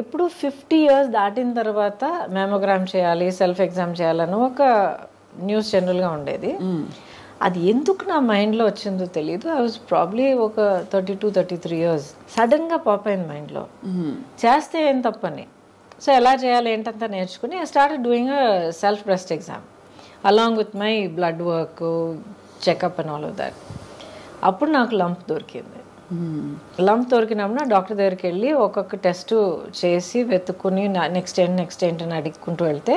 ఎప్పుడు 50 years దాటిన తర్వాత మెమోగ్రామ్ చేయాలి, సెల్ఫ్ ఎగ్జామ్ చేయాలని ఒక న్యూస్ జనరల్గా ఉండేది. అది ఎందుకు నా మైండ్లో వచ్చిందో తెలియదు. ఐ వాజ్ ప్రాబ్లీ ఒక 32-33 years. సడన్గా పాప్ అయింది మైండ్లో, చేస్తే ఏం తప్పని. సో ఎలా చేయాలి ఏంటంతా నేర్చుకుని I started doing a self breast exam along with my blood work, checkup and all of that. అప్పుడు నాకు లంప్ దొరికింది. లంప్ దొరికినప్పుడు డాక్టర్ దగ్గరికి వెళ్ళి ఒక్కొక్క టెస్ట్ చేసి వెతుక్కుని నెక్స్ట్ ఏంటి అని అడుక్కుంటూ వెళ్తే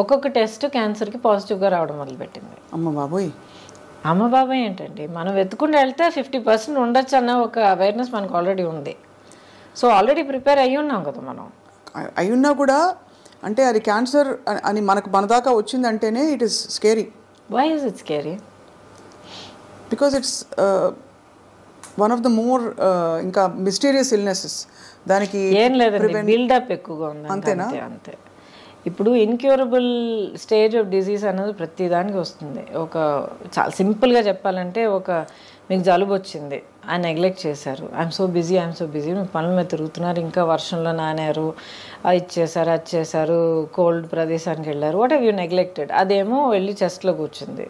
ఒక్కొక్క టెస్ట్ క్యాన్సర్కి పాజిటివ్గా రావడం మొదలుపెట్టింది. అమ్మ బాబాయ్ ఏంటండి, మనం వెతుకుంటూ వెళ్తే 50% ఉండొచ్చు అన్న ఒక అవేర్నెస్ మనకు ఆల్రెడీ ఉంది. సో ఆల్రెడీ ప్రిపేర్ అయ్యి ఉన్నాం కదా మనం. అయ్యున్నా కూడా అంటే అది క్యాన్సర్ అని మన దాకా వచ్చిందంటేనే it is scary. Why is it scary? Because it's one of the more ఇంకా మిస్టీరియస్ ఇల్నెసెస్. దానికి ఏం లేదండి, బిల్డప్ ఎక్కువగా ఉంది. అంతేనా? అంతే. ఇప్పుడు ఇన్క్యూరబుల్ స్టేజ్ ఆఫ్ డిజీజ్ అనేది ప్రతి దానికి వస్తుంది. ఒక చాలా సింపుల్గా చెప్పాలంటే మీకు జలుబు వచ్చింది, ఆయన నెగ్లెక్ట్ చేశారు. ఐఎమ్ సో బిజీ మీ పనుల మీద తిరుగుతున్నారు, ఇంకా వర్షంలో నానారు, ఇది చేశారు అది చేశారు, కోల్డ్ ప్రదేశానికి వెళ్ళారు, వాట్ హ్యావ్ యూ నెగ్లెక్టెడ్. అదేమో వెళ్ళి చెస్ట్లో కూర్చుంది,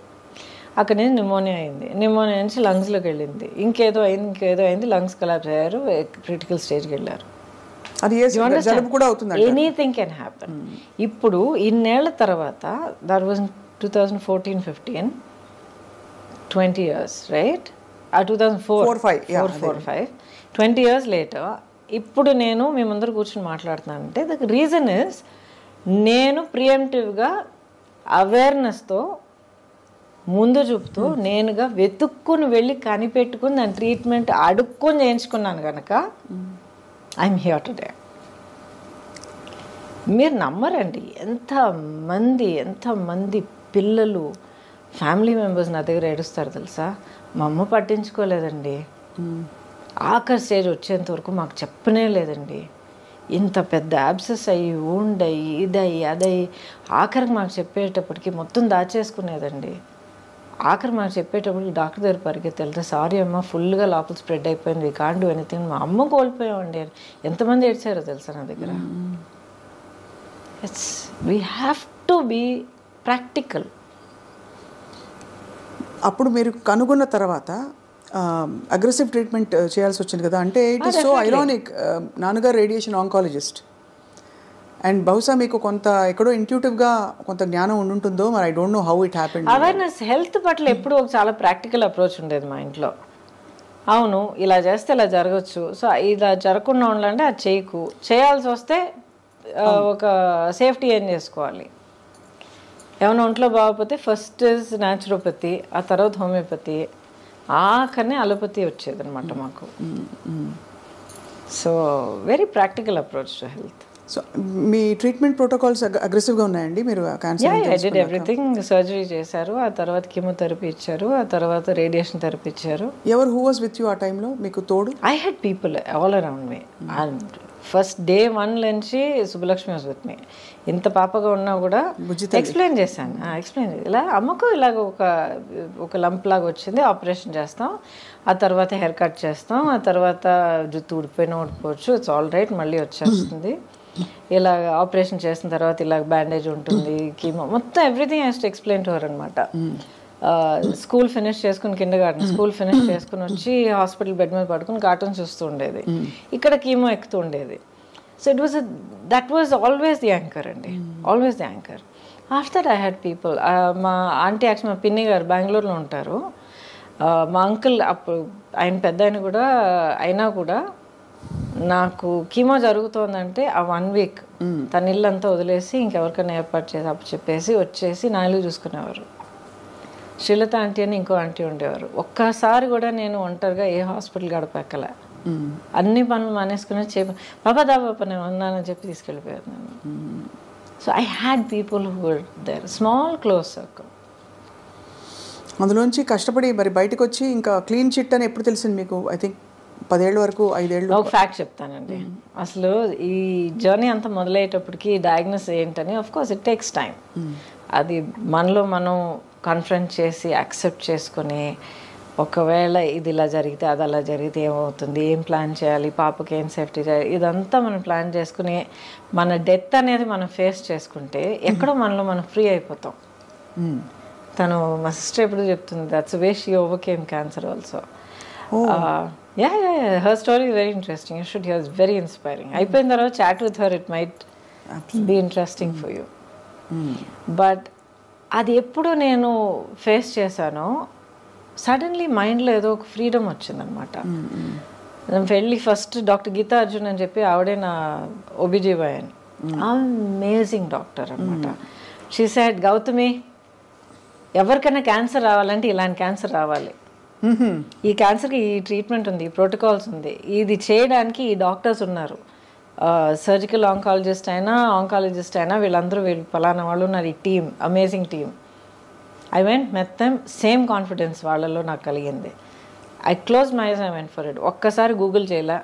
అక్కడ నుంచి నిమోనియా నుంచి లంగ్స్లోకి వెళ్ళింది, ఇంకేదో అయింది, లంగ్స్ కొలాప్స్ అయ్యారు, క్రిటికల్ స్టేజ్కి వెళ్ళారు. Anything can happen. ఇప్పుడు ఇన్నేళ్ల తర్వాత that was 2014-15, 20 years, right? 2004-5 20 years later ఇప్పుడు నేను మీ ముందర కూర్చొని మాట్లాడుతున్నానంటే ద రీజన్ ఇస్ నేను ప్రియంటివ్గా అవేర్నెస్తో ముందు చూపుతూ నేనుగా వెతుక్కుని వెళ్ళి కనిపెట్టుకుని దాని ట్రీట్మెంట్ అడుక్కొని చేయించుకున్నాను కనుక ఐఎమ్ హియర్ టుడే. మీరు నమ్మరండి, ఎంతమంది పిల్లలు ఫ్యామిలీ మెంబర్స్ నా దగ్గర ఏడుస్తారు తెలుసా. మా అమ్మ పట్టించుకోలేదండి, ఆఖరి స్టేజ్ వచ్చేంత వరకు మాకు చెప్పనే లేదండి, ఇంత పెద్ద యాబ్సెస్ అయ్యి ఊండయి ఇదయ్యి అదయ్యి ఆఖరికి మాకు చెప్పేటప్పటికి మొత్తం దాచేసుకునేదండి. ఆఖరి మాకు చెప్పేటప్పుడు డాక్టర్ దగ్గర పరిగెత్తి వెళ్తే సారీ అమ్మ ఫుల్గా లోపల స్ప్రెడ్ అయిపోయింది, వీ కాంట్ డూ ఎనీథింగ్. మా అమ్మ కోల్పోయామండి. ఎంతమంది ఏడ్చారో తెలుసా నా దగ్గర. It's we have to be practical. అప్పుడు మీరు కనుగొన్న తర్వాత అగ్రెసివ్ ట్రీట్మెంట్ చేయాల్సి వచ్చింది కదా, అంటే ఇట్ ఈస్ సో ఐరానిక్. నాన్నగారు రేడియేషన్ ఆంకాలజిస్ట్, అండ్ బహుశా మీకు కొంత ఎక్కడో ఇంట్యూటివ్గా కొంత జ్ఞానం ఉండుంటుందో, మరి I don't know how it happened. Awareness health పట్ల ఎప్పుడు ఒక చాలా ప్రాక్టికల్ అప్రోచ్ ఉండేది మా ఇంట్లో. అవును ఇలా చేస్తే ఇలా జరగచ్చు, సో ఇలా జరగకుండా ఉండాలంటే అది చేయకు, చేయాల్సి వస్తే ఒక సేఫ్టీ ఏం చేసుకోవాలి. ఏమైనా ఒంట్లో బాగోకపోతే ఫస్ట్ ఇస్ న్యాచురోపతి, ఆ తర్వాత హోమియోపతి, ఆఖరిని అలోపతి వచ్చేది అనమాట మాకు. So very practical approach to health. So me treatment protocols అగ్రెసివ్గా ఉన్నాయండి? మీరు cancer I did everything. Surgery చేశారు, ఆ తర్వాత కీమోథెరపీ ఇచ్చారు, ఆ తర్వాత రేడియేషన్ థెరపీ ఇచ్చారు. ఎవరు హూ వాజ్ విత్ యూ ఆ టైంలో మీకు తోడు? I had people all around me. And first day 1 నుంచి సుబ్బలక్ష్మి వాజ్ విత్ మీ. ఇంత పాపగా ఉన్నా కూడా ఎక్స్ప్లెయిన్ చేశాను. ఇలా అమ్మకు ఇలాగ ఒక లంప్ లాగా వచ్చింది, ఆపరేషన్ చేస్తాం, ఆ తర్వాత హెయిర్ కట్ చేస్తాం, ఆ తర్వాత జుట్టు ఊడిపోయినా ఊడిపోవచ్చు, ఇట్స్ ఆల్ రైట్, మళ్ళీ వచ్చేస్తుంది. ఇలా ఆపరేషన్ చేసిన తర్వాత ఇలా బ్యాండేజ్ ఉంటుంది, కీమో, మొత్తం everything has to explain to her అనమాట. స్కూల్ ఫినిష్ చేసుకుని కిండర్గార్టెన్ స్కూల్ ఫినిష్ చేసుకుని వచ్చి హాస్పిటల్ బెడ్ మీద పడుకుని కార్టూన్ చూస్తూ ఉండేది, ఇక్కడ కీమో ఎక్కుతూ ఉండేది. So it was that was always the anchor అండి, always the anchor. After that I had people. మా ఆంటీ యాక్చువల్ మా పిన్ని గారు బెంగళూరులో ఉంటారు. మా అంకుల్ అప్పుడు ఆయన పెద్ద ఆయన కూడా అయినా కూడా నాకు కీమో జరుగుతోందంటే ఆ 1 వీక్ తన ఇల్లంతా వదిలేసి ఇంకెవరికైనా ఏర్పాటు చేసి అప్పు చెప్పేసి వచ్చేసి నా ఇల్లు చూసుకునేవారు. శ్రీలత ఆంటీ అని ఇంకో ఆంటీ ఉండేవారు. ఒక్కసారి కూడా నేను ఒంటరిగా ఏ హాస్పిటల్ గడపెక్కలే, అన్ని పనులు మానేసుకుని పాపా దాబాప నేను ఉన్నానని చెప్పి తీసుకెళ్ళిపోయారు నేను. So I had people who were there, small close circle. అందులోంచి కష్టపడి మరి బయటకు వచ్చి ఇంకా క్లీన్ చిట్ అని ఎప్పుడు తెలిసింది మీకు? ఐ థింక్ 10 ఏళ్ళ వరకు 5 ఏళ్ళు. ఒక ఫ్యాక్ట్ చెప్తానండి, అసలు ఈ జర్నీ అంతా మొదలయ్యేటప్పటికి డయాగ్నోస్ ఏంటని of course it takes time. అది మనలో మనం కన్ఫ్రంట్ చేసి యాక్సెప్ట్ చేసుకొని, ఒకవేళ ఇది ఇలా జరిగితే అది అలా జరిగితే ఏమవుతుంది, ఏం ప్లాన్ చేయాలి, పాపకి ఏం సేఫ్టీ చేయాలి, ఇదంతా మనం ప్లాన్ చేసుకుని మన డెత్ అనేది మనం ఫేస్ చేసుకుంటే ఎక్కడో మనలో మనం ఫ్రీ అయిపోతాం. తను మా సిస్టర్ ఎప్పుడు చెప్తుంది, that's way she overcame cancer also. Her story very interesting, you should hear, very inspiring. అయిపోయిన తర్వాత chat with her, it might be interesting for you. But అది ఎప్పుడు నేను ఫేస్ చేశానో సడన్లీ మైండ్లో ఏదో ఒక ఫ్రీడమ్ వచ్చిందనమాట. వెళ్ళి ఫస్ట్ డాక్టర్ గీతా అర్జున్ అని చెప్పి ఆవిడే నా OBGYN, అమేజింగ్ డాక్టర్ అనమాట. షీ సెడ్, గౌతమి ఎవరికైనా క్యాన్సర్ రావాలంటే ఇలాంటి క్యాన్సర్ రావాలి, ఈ క్యాన్సర్కి ఈ ట్రీట్మెంట్ ఉంది, ఈ ప్రోటోకాల్స్ ఉంది, ఇది చేయడానికి ఈ డాక్టర్స్ ఉన్నారు, సర్జికల్ ఆంకాలజిస్ట్ అయినా ఆంకాలజిస్ట్ అయినా వీళ్ళు పలానా వాళ్ళు ఉన్నారు, ఈ team, amazing team. I went met them, same confidence వాళ్ళలో నాకు కలిగింది. I close my eyes, I went for it. ఒక్కసారి గూగుల్ చేయలే,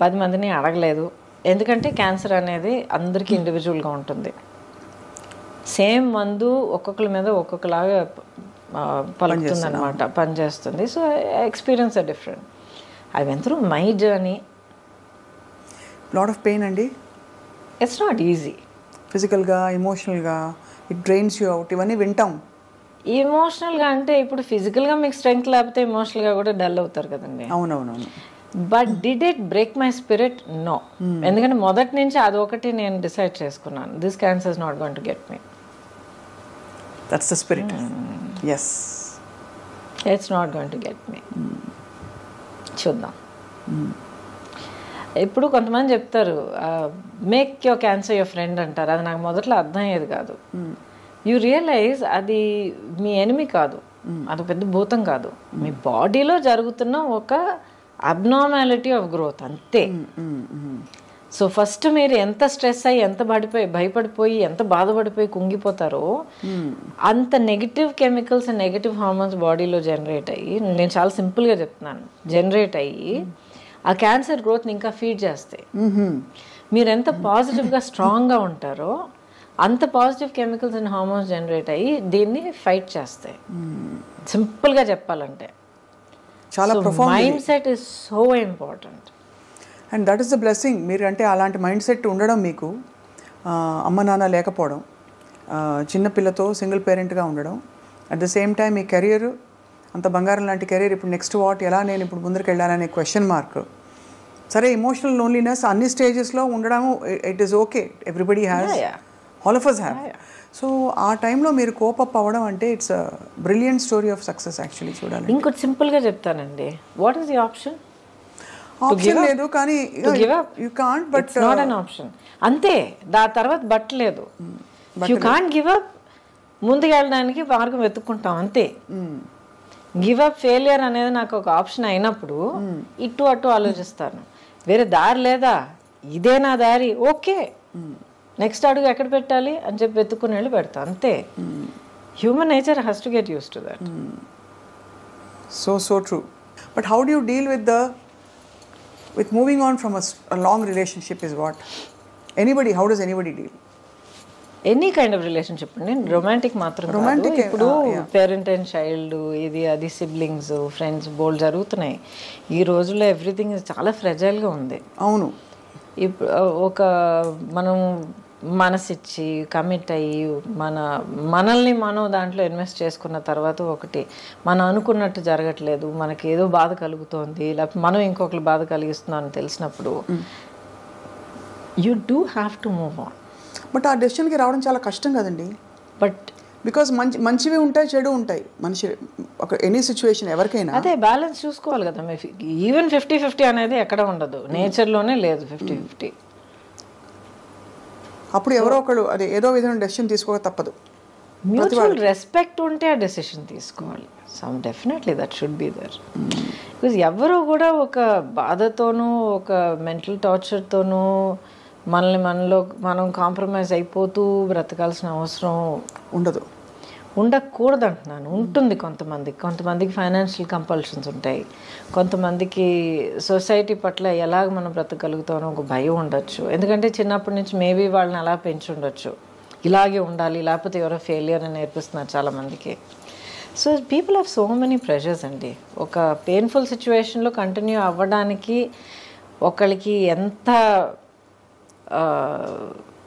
10 మందిని అడగలేదు, ఎందుకంటే క్యాన్సర్ అనేది అందరికీ ఇండివిజువల్గా ఉంటుంది. సేమ్ మందు ఒక్కొక్కరి మీద ఒక్కొక్కలాగా పలుకుతుంది అనమాట, పనిచేస్తుంది. So experiences are different. I went through my journey. Lot of pain అండి. It's not easy. ఫిజికల్గా, ఎమోషనల్గా ఇట్ డ్రైన్స్ యూ అవుట్, ఇవన్నీ వింటాం. ఎమోషనల్గా అంటే ఇప్పుడు ఫిజికల్గా మీకు స్ట్రెంగ్త్ లేకపోతే ఎమోషనల్గా కూడా డల్ అవుతారు కదండి. అవునవునవును. But did it break my spirit? No. ఎందుకంటే మొదటి నుంచి అదొకటి నేను డిసైడ్ చేసుకున్నాను, this cancer is not going to get me. That's the spirit. Yes, it's not going to get me. చూద్దాం. ఇప్పుడు కొంతమంది చెప్తారు make your cancer your friend అంటారు. అది నాకు మొదట్లో అర్థం అయ్యేది కాదు. యూ రియలైజ్ అది మీ ఎనిమి కాదు, అది పెద్ద భూతం కాదు, మీ బాడీలో జరుగుతున్న ఒక అబ్నార్మాలిటీ ఆఫ్ గ్రోత్ అంతే. సో ఫస్ట్ మీరు ఎంత స్ట్రెస్ అయ్యి, ఎంత భయపడిపోయి, ఎంత బాధపడిపోయి కుంగిపోతారో అంత నెగిటివ్ కెమికల్స్, నెగిటివ్ హార్మోన్స్ బాడీలో జనరేట్ అయ్యి, నేను చాలా సింపుల్గా చెప్తున్నాను, జనరేట్ అయ్యి ఆ క్యాన్సర్ గ్రోత్ని ఇంకా ఫీడ్ చేస్తాయి. మీరు ఎంత పాజిటివ్గా స్ట్రాంగ్గా ఉంటారో అంత positive chemicals and hormones generate అయ్యి దీన్ని ఫైట్ చేస్తాయి. సింపుల్గా చెప్పాలంటే చాలా mind set is so important. And that is the blessing. మీరు అంటే అలాంటి మైండ్ సెట్ ఉండడం, మీకు అమ్మ నాన్న లేకపోవడం, చిన్నపిల్లతో సింగిల్ పేరెంట్గా ఉండడం, at the same time me career అంత బంగారం లాంటి కెరీర్, ఇప్పుడు నెక్స్ట్ వాట్, ఎలా నేను ఇప్పుడు ముందరికి వెళ్ళాలనే క్వశ్చన్ మార్క్. సరే, ఎమోషనల్ లోన్లీనెస్ అన్ని స్టేజెస్లో ఉండడం, it is okay, everybody has, all of us have. సో ఆ టైంలో మీరు కోపప్ అవ్వడం అంటే it's brilliant story of success actually. చూడాలి. ఇంకోటి సింపుల్గా చెప్తానండి, what is the option? Option లేదు, కానీ you can't, but not an option. అంతే, దాని తర్వాత బట్టలేదు. You can't give up. ముందుకు వెళ్ళడానికి మార్గం వెతుక్కుంటాం అంతే. గివ్ అప్, ఫెయిలియర్ అనేది నాకు ఒక ఆప్షన్ అయినప్పుడు ఇటు అటు ఆలోచిస్తాను. వేరే దారి లేదా, ఇదే నా దారి, ఓకే, నెక్స్ట్ అడుగు ఎక్కడ పెట్టాలి అని చెప్పి వెతుక్కుని వెళ్ళి పెడతాను అంతే. Human nature has to get use to that. So true. But how do you deal with moving on from a long relationship is what? How does anybody deal? Any kind of relationship అండి, romantic మాత్రం కాదు. ఇప్పుడు parent and child, ఇది అది, siblings, friends, బోల్డ్ జరుగుతున్నాయి ఈ రోజుల్లో. Everything చాలా ఫ్రెజైల్గా ఉంది. అవును. ఇప్పుడు మనం మనసిచ్చి కమిట్ అయ్యి మనల్ని మనం దాంట్లో ఇన్వెస్ట్ చేసుకున్న తర్వాత ఒకటి మనం అనుకున్నట్టు జరగట్లేదు, మనకి ఏదో బాధ కలుగుతోంది, లేకపోతే మనం ఇంకొకరు బాధ కలిగిస్తున్నాం అని తెలిసినప్పుడు you do have to move on. But ఆ డెసిషన్కి రావడం చాలా కష్టం కదండి. బట్ బికాస్ మంచివి ఉంటాయి, చెడు ఉంటాయి, మనిషి ఒక ఎనీ సిచ్యువేషన్ ఎవరికైనా. అదే బ్యాలెన్స్ చూసుకోవాలి కదా. ఈవెన్ 50-50 అనేది ఎక్కడ ఉండదు, నేచర్లోనే లేదు 50-50. అప్పుడు ఎవరో ఒకళ్ళు అదే ఏదో విధంగా డెసిషన్ తీసుకోక తప్పదు. మ్యూచువల్ రెస్పెక్ట్ ఉంటే ఆ డెసిషన్ తీసుకోవాలి. Definitely that should be there. Because ఎవరు కూడా ఒక బాధతోనూ ఒక మెంటల్ టార్చర్తోనూ మనం కాంప్రమైజ్ అయిపోతూ బ్రతకాల్సిన అవసరం ఉండకూడదు అంటున్నాను. ఉంటుంది కొంతమందికి ఫైనాన్షియల్ కంపల్షన్స్ ఉంటాయి, కొంతమందికి సొసైటీ పట్ల ఎలాగ మనం బ్రతకగలుగుతామో ఒక భయం ఉండొచ్చు. ఎందుకంటే చిన్నప్పటి నుంచి మేబీ వాళ్ళని అలా పెంచి ఉండొచ్చు, ఇలాగే ఉండాలి, లేకపోతే ఎవరో ఫెయిలియర్ అని నేర్పిస్తున్నారు చాలామందికి. So people have so many pressures అండి. ఒక పెయిన్ఫుల్ సిచ్యువేషన్లో కంటిన్యూ అవ్వడానికి ఒకరికి ఎంత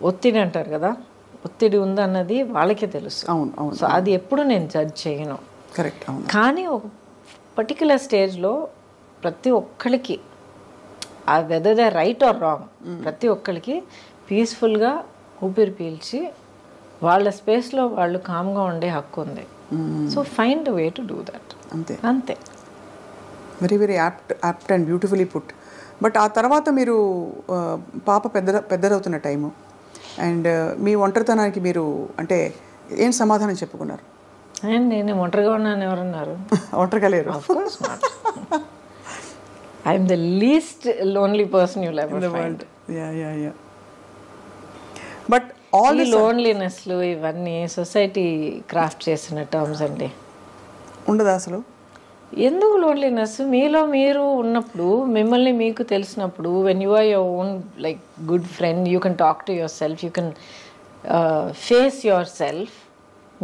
ఒత్తిడి అంటారు కదా, ఒత్తిడి ఉందన్నది వాళ్ళకే తెలుసు. సో అది ఎప్పుడు నేను జడ్జ్ చేయను. కరెక్ట్. కానీ ఒక పర్టిక్యులర్ స్టేజ్లో ప్రతి ఒక్కరికి, ఆ whether they right are wrong, ప్రతి ఒక్కరికి పీస్ఫుల్గా ఊపిరి పీల్చి వాళ్ళ స్పేస్లో వాళ్ళు కామ్గా ఉండే హక్కు ఉంది. So find way to do that. అంతే. Very very apt and beautifully put. But ఆ తర్వాత మీరు పాప పెద్దదవుతున్న టైము అండ్ మీ ఒంటరితనానికి మీరు అంటే ఏం సమాధానం చెప్పుకున్నారు? నేను ఒంటరిగా ఉన్నాను ఎవరన్నారు? ఒంటరిగా లేరు. I'm the least lonely person you lever find. But all ఈ లోన్లీనెస్లు ఇవన్నీ సొసైటీ క్రాఫ్ట్ చేసిన టర్మ్స్ అండి. ఉండదా అసలు? ఎందుకు లోన్లీనెస్? మీలో మీరు ఉన్నప్పుడు, మిమ్మల్ని మీకు తెలిసినప్పుడు, when you are your own like good friend, you can talk to yourself, you can face yourself.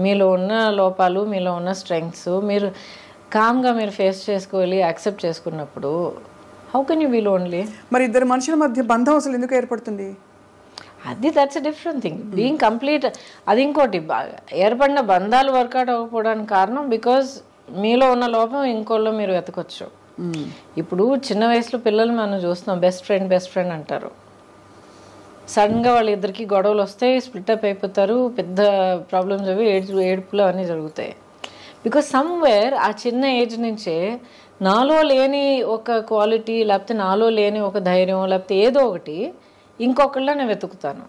మీలో ఉన్న లోపాలు, మీలో ఉన్న స్ట్రెంగ్స్ మీరు కామ్గా మీరు ఫేస్ చేసుకోవాలి, యాక్సెప్ట్ చేసుకున్నప్పుడు how can you be lonely? మరి ఇద్దరు మనుషుల మధ్య బంధం అసలు ఎందుకు ఏర్పడుతుంది? That's a different thing. Being complete అది ఇంకోటి. ఏర్పడిన బంధాలు వర్కౌట్ అవ్వకపోవడానికి కారణం బికాజ్ మీలో ఉన్న లోపం ఇంకోళ్ళు మీరు వెతకొచ్చు. ఇప్పుడు చిన్న వయసులో పిల్లలు మనం చూస్తున్నాం, బెస్ట్ ఫ్రెండ్ అంటారు. సడన్గా వాళ్ళిద్దరికి గొడవలు వస్తాయి, స్ప్లిటప్ అయిపోతారు, పెద్ద ప్రాబ్లమ్స్ అవి ఏడుపులు అన్నీ జరుగుతాయి. బికాజ్ సమ్వేర్ ఆ చిన్న ఏజ్ నుంచే నాలో లేని ఒక క్వాలిటీ, లేకపోతే నాలో లేని ఒక ధైర్యం, లేకపోతే ఏదో ఒకటి ఇంకొకళ్ళ నేను వెతుకుతాను.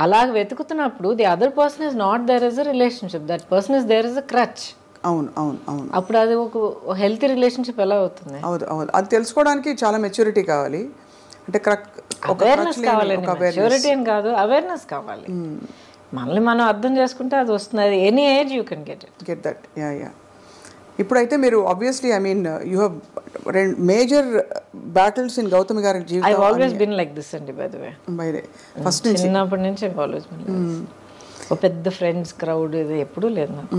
అలాగ వెతుకుతున్నప్పుడు the other person is not there is a relationship, that person is there is a crutch. అవును. అప్పుడు అది ఒక హెల్తీ రిలేషన్షిప్ ఎలా అవుతుంది? అవును. అది తెలుసుకోవడానికి చాలా మెచ్యూరిటీ కావాలి. అంటే అవేర్నెస్ కావాలండి. మెచ్యూరిటీ అని కాదు, అవేర్నెస్ కావాలి. మనల్ని మనం అర్థం చేసుకుంటే అది వస్తుంది. అది any age you can get that. ఇప్పుడైతే మీరు obviously I mean you have major battles in Gautami గారి జీవితం. I always been like this అండి బై ద వే. ఫస్ట్ నుంచి చిన్నప్పటి నుంచి I always been like this. ఒక పెద్ద ఫ్రెండ్స్ క్రౌడ్ ఇది ఎప్పుడూ లేదు నాకు.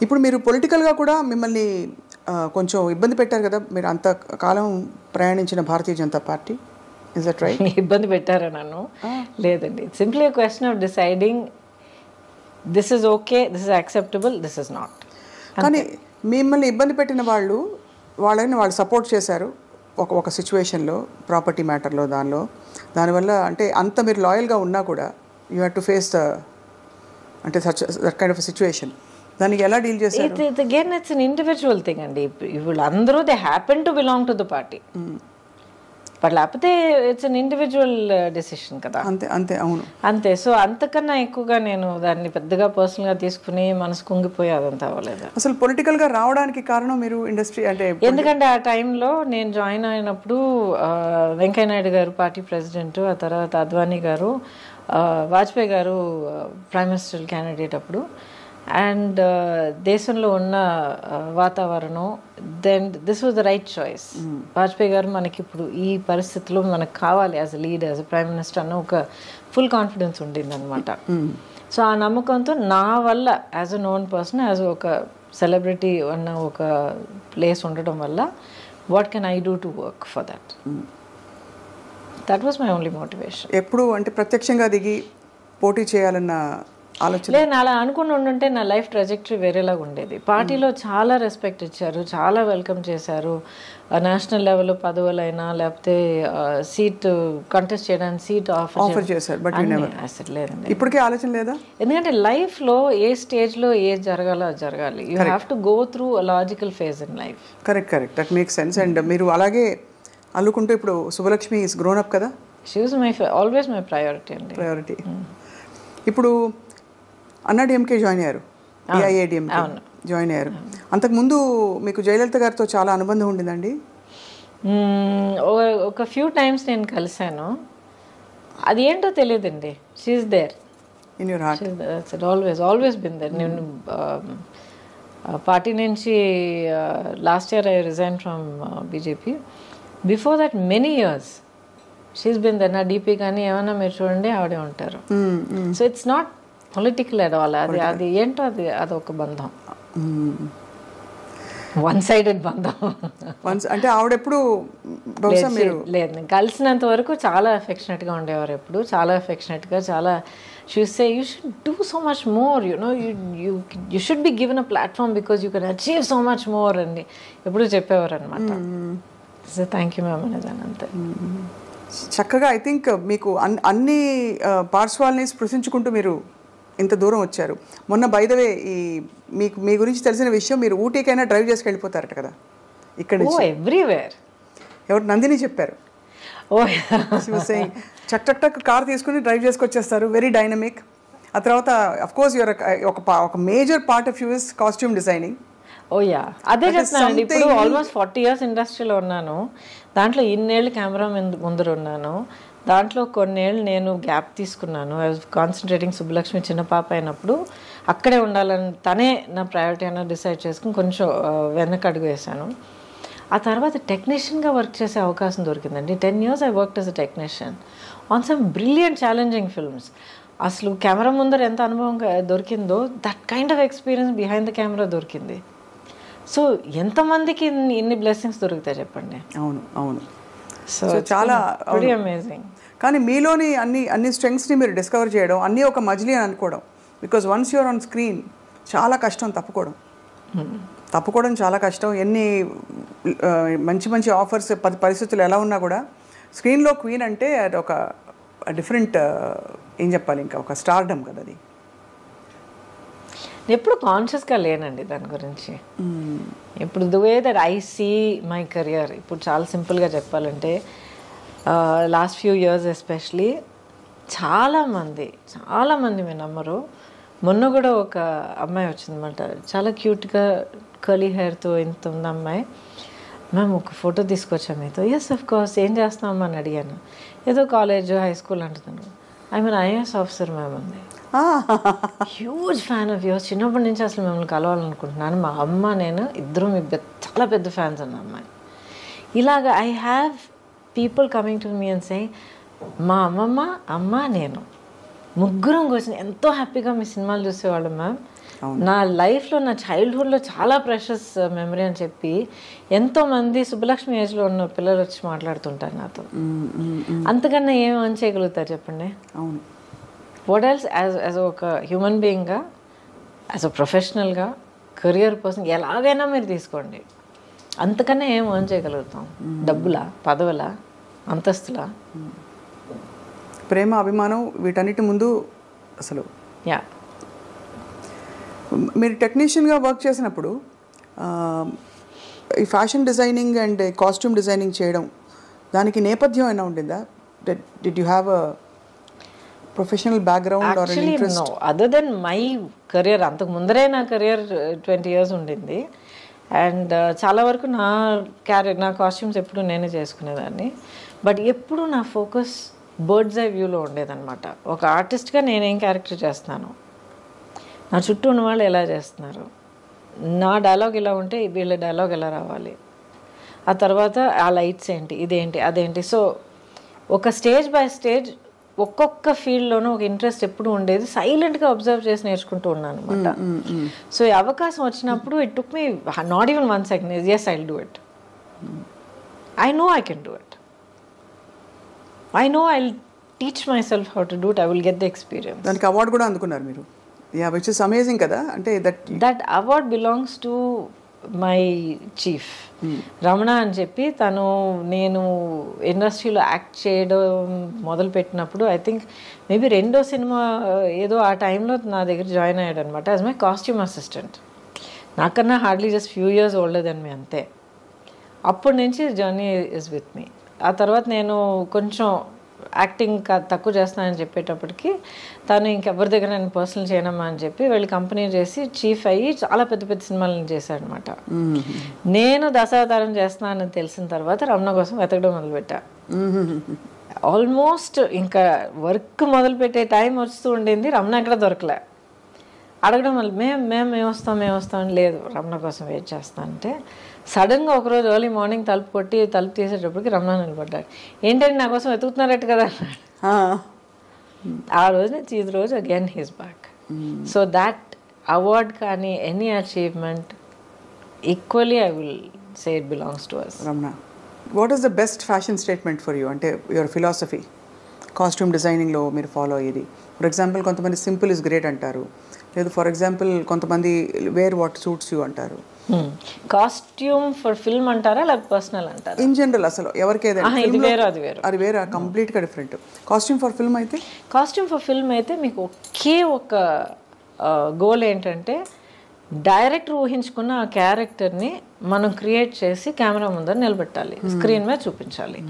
ఇప్పుడు మీరు పొలిటికల్గా కూడా మిమ్మల్ని కొంచెం ఇబ్బంది పెట్టారు కదా, మీరు అంత కాలం ప్రయాణించిన Bharatiya Janata Party. Is that right? ఇబ్బంది పెట్టారా నన్ను? లేదండి, simply question of deciding this is okay, this is acceptable, this is not. కానీ మిమ్మల్ని ఇబ్బంది పెట్టిన వాళ్ళని వాళ్ళు సపోర్ట్ చేశారు ఒక సిచ్యువేషన్లో, ప్రాపర్టీ మ్యాటర్లో, దానివల్ల అంటే అంత మీరు లాయల్గా ఉన్నా కూడా యూ హ్యావ్ టు ఫేస్ అంటే దట్ కైండ్ ఆఫ్ సిచ్యువేషన్. దానికి ఎలా డీల్ చేశారు? Again it's an individual thing అండి. వీళ్ళందరూ they happen to belong to the party, but లేకపోతే ఇట్స్ అన్ ఇండివిజువల్ డెసిషన్ కదా. అంతే అంతే, అవును అంతే. సో అంతకన్నా ఎక్కువగా నేను దాన్ని పెద్దగా పర్సనల్గా తీసుకుని మనసు కుంగిపోయి అదంతా అవ్వలేదు. అసలు పొలిటికల్గా రావడానికి కారణం మీరు ఇండస్ట్రీ అంటే, ఎందుకంటే ఆ టైంలో నేను జాయిన్ అయినప్పుడు వెంకయ్యనాయుడు గారు పార్టీ ప్రెసిడెంట్, ఆ తర్వాత Advani garu, Vajpayee garu prime minister candidate అప్పుడు. అండ్ దేశంలో ఉన్న వాతావరణం, then this was the right choice. Vajpayee garu మనకి ఇప్పుడు ఈ పరిస్థితిలో మనకు కావాలి as a leader, as a prime minister అన్న ఒక ఫుల్ కాన్ఫిడెన్స్ ఉండింది అనమాట. సో ఆ నమ్మకంతో నా వల్ల as a known person, as ఒక సెలబ్రిటీ అన్న ఒక ప్లేస్ ఉండడం వల్ల what can I do to work for that. That was my only motivation. ఎప్పుడు అంటే ప్రత్యక్షంగా దిగి పోటీ చేయాలన్న ఆలోచన లేదు, అలా అనుకుని ఉండుంటే నా లైఫ్ ట్రాజెక్టరీ వేరేలాగా ఉండేది. పార్టీలో చాలా రెస్పెక్ట్ ఇచ్చారు, చాలా వెల్కమ్ చేశారు. నేషనల్ లెవెల్లో పదవులైనా లేకపోతే సీట్ కంటెస్ట్ చేయడానికి సీట్ ఆఫర్ చేశారు, బట్ అసలు లేదండి. ఇప్పటికే ఆలోచన లేదా? ఎందుకంటే లైఫ్లో ఏ స్టేజ్లో ఏది జరగాలో అది జరగాలి. You have to go through a logical phase in life. Correct, that makes sense. And మీరు అలాగే అల్లుకుంటూ ఇప్పుడు శుభలక్ష్మి ఈస్ గ్రోన్ అప్ కదా. She was always my priority అండి. ప్రయారిటీ. ఇప్పుడు అన్నాడీఎంకే జాయిన్ అయ్యారు, ఏఐఏడిఎంకే జాయిన్ అయ్యారు. అంతకుముందు మీకు జయలలిత గారితో చాలా అనుబంధం ఉండిందండి? ఒక ఫ్యూ టైమ్స్ నేను కలిశాను. అది ఏంటో తెలియదండి. She is there in your heart. Always been there. నేను పార్టీ నుంచి last year I resign from BJP. Before that many years she's been there. నా డీపీ కానీ ఏమన్నా మీరు చూడండి ఆవిడే ఉంటారు. So it's not political at all. అది ఏంటో అదొక బంధం, వన్ సైడెడ్ బంధం. అంటే ఆవిడెప్పుడు బహుశా మీరు లేదు, నేను కలిసినంత వరకు చాలా అఫెక్షనేట్గా ఉండేవారు. ఎప్పుడు చాలా అఫెక్షనేట్గా, చాలా she say you should do so much more, you should be given a platform because you can achieve so much more అని ఎప్పుడు చెప్పేవారు అనమాట. సో థ్యాంక్ యూ మ్యామ్ అనేదాన్ని అంతే. చక్కగా ఐ థింక్ మీకు అన్ని పార్శ్వాల్ని స్పృశించుకుంటూ మీరు ఇంత దూరం వచ్చారు. మొన్న బై ద వే మీకు మీ గురించి తెలిసిన విషయం, మీరు ఊటీకైనా డ్రైవ్ చేసి వెళ్ళిపోతారట కదా ఇక్కడ నుంచి. ఎవ్రీవేర్. ఎవరు? నందిని చెప్పారు. చక్ చక్ టక్ కార్ తీసుకుని డ్రైవ్ చేసుకొచ్చేస్తారు, వెరీ డైనమిక్. ఆ తర్వాత అఫ్ కోర్స్ యువర్ ఒక major part of you is costume designing. Oh yeah, అదే చెప్తున్నాను. ఇప్పుడు ఆల్మోస్ట్ 40 years ఇండస్ట్రీలో ఉన్నాను. దాంట్లో ఇన్నేళ్ళు కెమెరా ముందర ఉన్నాను. దాంట్లో కొన్నేళ్ళు నేను గ్యాప్ తీసుకున్నాను. I was concentrating. సుబ్బలక్ష్మి చిన్న పాప అయినప్పుడు అక్కడే ఉండాలని తనే నా ప్రయారిటీ అన్న డిసైడ్ చేసుకుని కొంచెం వెనక అడుగు వేశాను. ఆ తర్వాత టెక్నీషియన్గా వర్క్ చేసే అవకాశం దొరికిందండి. 10 years I worked as a technician on some brilliant challenging films. అసలు కెమెరా ముందర ఎంత అనుభవం దొరికిందో, that kind of experience behind the camera దొరికింది. సో ఎంతమందికి ఇన్ని బ్లెస్సింగ్స్ దొరుకుతాయి చెప్పండి. అవును అవును. సో చాలా అమేజింగ్. కానీ మీలోని అన్ని స్ట్రెంగ్స్ని మీరు డిస్కవర్ చేయడం, అన్నీ ఒక మజిలీ అని అనుకోవడం. Because once you're on screen చాలా కష్టం తప్పుకోవడం చాలా కష్టం. ఎన్ని మంచి ఆఫర్స్ పరిస్థితులు ఎలా ఉన్నా కూడా స్క్రీన్లో క్వీన్ అంటే అది ఒక డిఫరెంట్ ఏం చెప్పాలి, ఇంకా ఒక స్టార్డమ్ కదా అది. ఎప్పుడు కాన్షియస్గా లేనండి దాని గురించి. ఇప్పుడు the way that I see my career, ఇప్పుడు చాలా సింపుల్గా చెప్పాలంటే లాస్ట్ ఫ్యూ ఇయర్స్ ఎస్పెషలీ చాలామంది మీరు నమ్మరు, మొన్న కూడా ఒక అమ్మాయి వచ్చిందన్నమాట, చాలా క్యూట్గా కర్లీ హెయిర్తో ఇంత ఉంది అమ్మాయి. మ్యామ్ ఒక ఫోటో తీసుకొచ్చాము మీతో. Yes of course. ఏం చేస్తున్నామని అడిగాను. ఏదో కాలేజ్ హై స్కూల్ అంటున్నాను. I mean IAS officer ma'am అంది. Huge fan of yours. చిన్నప్పటి నుంచి అసలు మిమ్మల్ని కలవాలనుకుంటున్నాను. మా అమ్మ నేను ఇద్దరు మీ చాలా పెద్ద ఫ్యాన్స్ అన్న అమ్మాయి. ఇలాగ I have people coming to me and say, మా అమ్మ నేను ముగ్గురం కూర్చొని ఎంతో హ్యాపీగా మీ సినిమాలు చూసేవాళ్ళం మ్యామ్. నా లైఫ్లో నా చైల్డ్హుడ్లో చాలా ప్రెషస్ మెమరీ అని చెప్పి ఎంతోమంది సుబ్బలక్ష్మి ఏజ్లో ఉన్న పిల్లలు వచ్చి మాట్లాడుతుంటారు నాతో. అంతకన్నా ఏం అని చేయగలుగుతారు చెప్పండి? అవును. వాట్ ఎల్స్ యాజ్ ఒక హ్యూమన్ బీయింగ్గా, యాజ్ అ ప్రొఫెషనల్గా, కెరియర్ పర్సన్ ఎలాగైనా మీరు తీసుకోండి, అంతకన్నా ఏం అని చేయగలుగుతాం? డబ్బులా, పదవులా, అంతస్తులా? ప్రేమ, అభిమానం వీటన్నిటి ముందు అసలు. యా. మీరు టెక్నీషియన్గా వర్క్ చేసినప్పుడు ఈ fashion designing and costume designing చేయడం, దానికి నేపథ్యం అయినా ఉండిందా? Did you have a professional background or interest? No, other than my career. అంతకు ముందరే నా కెరియర్ 20 years ఉండింది. అండ్ చాలా వరకు నా కాస్ట్యూమ్స్ ఎప్పుడు నేనే చేసుకునేదాన్ని. బట్ ఎప్పుడు నా ఫోకస్ బర్డ్స్ ఐ వ్యూలో ఉండేదన్నమాట. ఒక ఆర్టిస్ట్గా నేనేం క్యారెక్టర్ చేస్తున్నాను, నా చుట్టూ ఉన్న వాళ్ళు ఎలా చేస్తున్నారు, నా డైలాగ్ ఇలా ఉంటే వీళ్ళ డైలాగ్ ఎలా రావాలి, ఆ తర్వాత ఆ లైట్స్ ఏంటి, ఇదేంటి, అదేంటి. సో ఒక స్టేజ్ బై స్టేజ్ ఒక్కొక్క ఫీల్డ్లోనూ ఒక ఇంట్రెస్ట్ ఎప్పుడు ఉండేది. సైలెంట్గా అబ్జర్వ్ చేసి నేర్చుకుంటూ ఉన్నాను అనమాట. సో ఈ అవకాశం వచ్చినప్పుడు it took me not even 1 second. Yes, I will do it. I know I can do it. I know I'll teach myself how to do it. I will get the experience. దానికి award కూడా అందుకున్నారు మీరు. Yeah, which is amazing కదా. అంటే that award belongs to my chief Ramana అని చెప్పి. తను నేను ఇండస్ట్రీలో యాక్ట్ చేయడం మొదలుపెట్టినప్పుడు ఐ థింక్ మేబీ 2వ సినిమా ఏదో ఆ టైంలో నా దగ్గర జాయిన్ అయ్యాడు అనమాట యాజ్ మై కాస్ట్యూమ్ అసిస్టెంట్. నాకన్నా hardly just few years older than me, అంతే. అప్పటి నుంచి జర్నీ ఇస్ విత్ మీ. ఆ తర్వాత నేను కొంచెం యాక్టింగ్ తక్కువ చేస్తానని చెప్పేటప్పటికి తను ఇంకెవరి దగ్గర నేను పర్సనల్ చేయనమ్మా అని చెప్పి వెళ్ళి కంపెనీ చేసి చీఫ్ అయ్యి చాలా పెద్ద పెద్ద సినిమాలను చేశాడనమాట. నేను దశావతారం చేస్తున్నానని తెలిసిన తర్వాత రమణ కోసం వెతకడం మొదలుపెట్టా. ఆల్మోస్ట్ ఇంకా వర్క్ మొదలుపెట్టే టైం వస్తూ ఉండింది, రమణ ఎక్కడ దొరకలే. అడగడం వల్ల మేము వస్తాం లేదు రమణ కోసం వెయిట్ చేస్తా అంటే, సడన్గా ఒకరోజు ఎర్లీ మార్నింగ్ తలుపు తీసేటప్పటికి రమణ నిలబడ్డాడు. ఏంటంటే నా కోసం వెతుకుతున్నారట్టు కదా అన్నాడు. ఆ రోజు నుంచి ఈ రోజు again he's back. So that award కానీ any achievement equally I will say it belongs to us. Ramana, what is the best fashion statement for you? అంటే యువర్ ఫిలాసఫీ కాస్ట్యూమ్ డిజైనింగ్లో మీరు ఫాలో అయ్యేది. ఫర్ ఎగ్జాంపుల్ కొంతమంది సింపుల్ ఇస్ గ్రేట్ అంటారు, లేదు for example కొంతమంది wear what suits you అంటారు. Costume for film అంటారా లేక పర్సనల్ అంటారా? ఇన్ జనరల్ అసలు ఎవరికైనా ఇది వేరు అది వేరు కంప్లీట్గా డిఫరెంట్. కాస్ట్యూమ్ ఫర్ ఫిల్మ్ అయితే మీకు ఒకే ఒక గోల్ ఏంటంటే డైరెక్టర్ ఊహించుకున్న ఆ క్యారెక్టర్ని మనం క్రియేట్ చేసి కెమెరా ముందర నిలబెట్టాలి, స్క్రీన్ మీద చూపించాలి.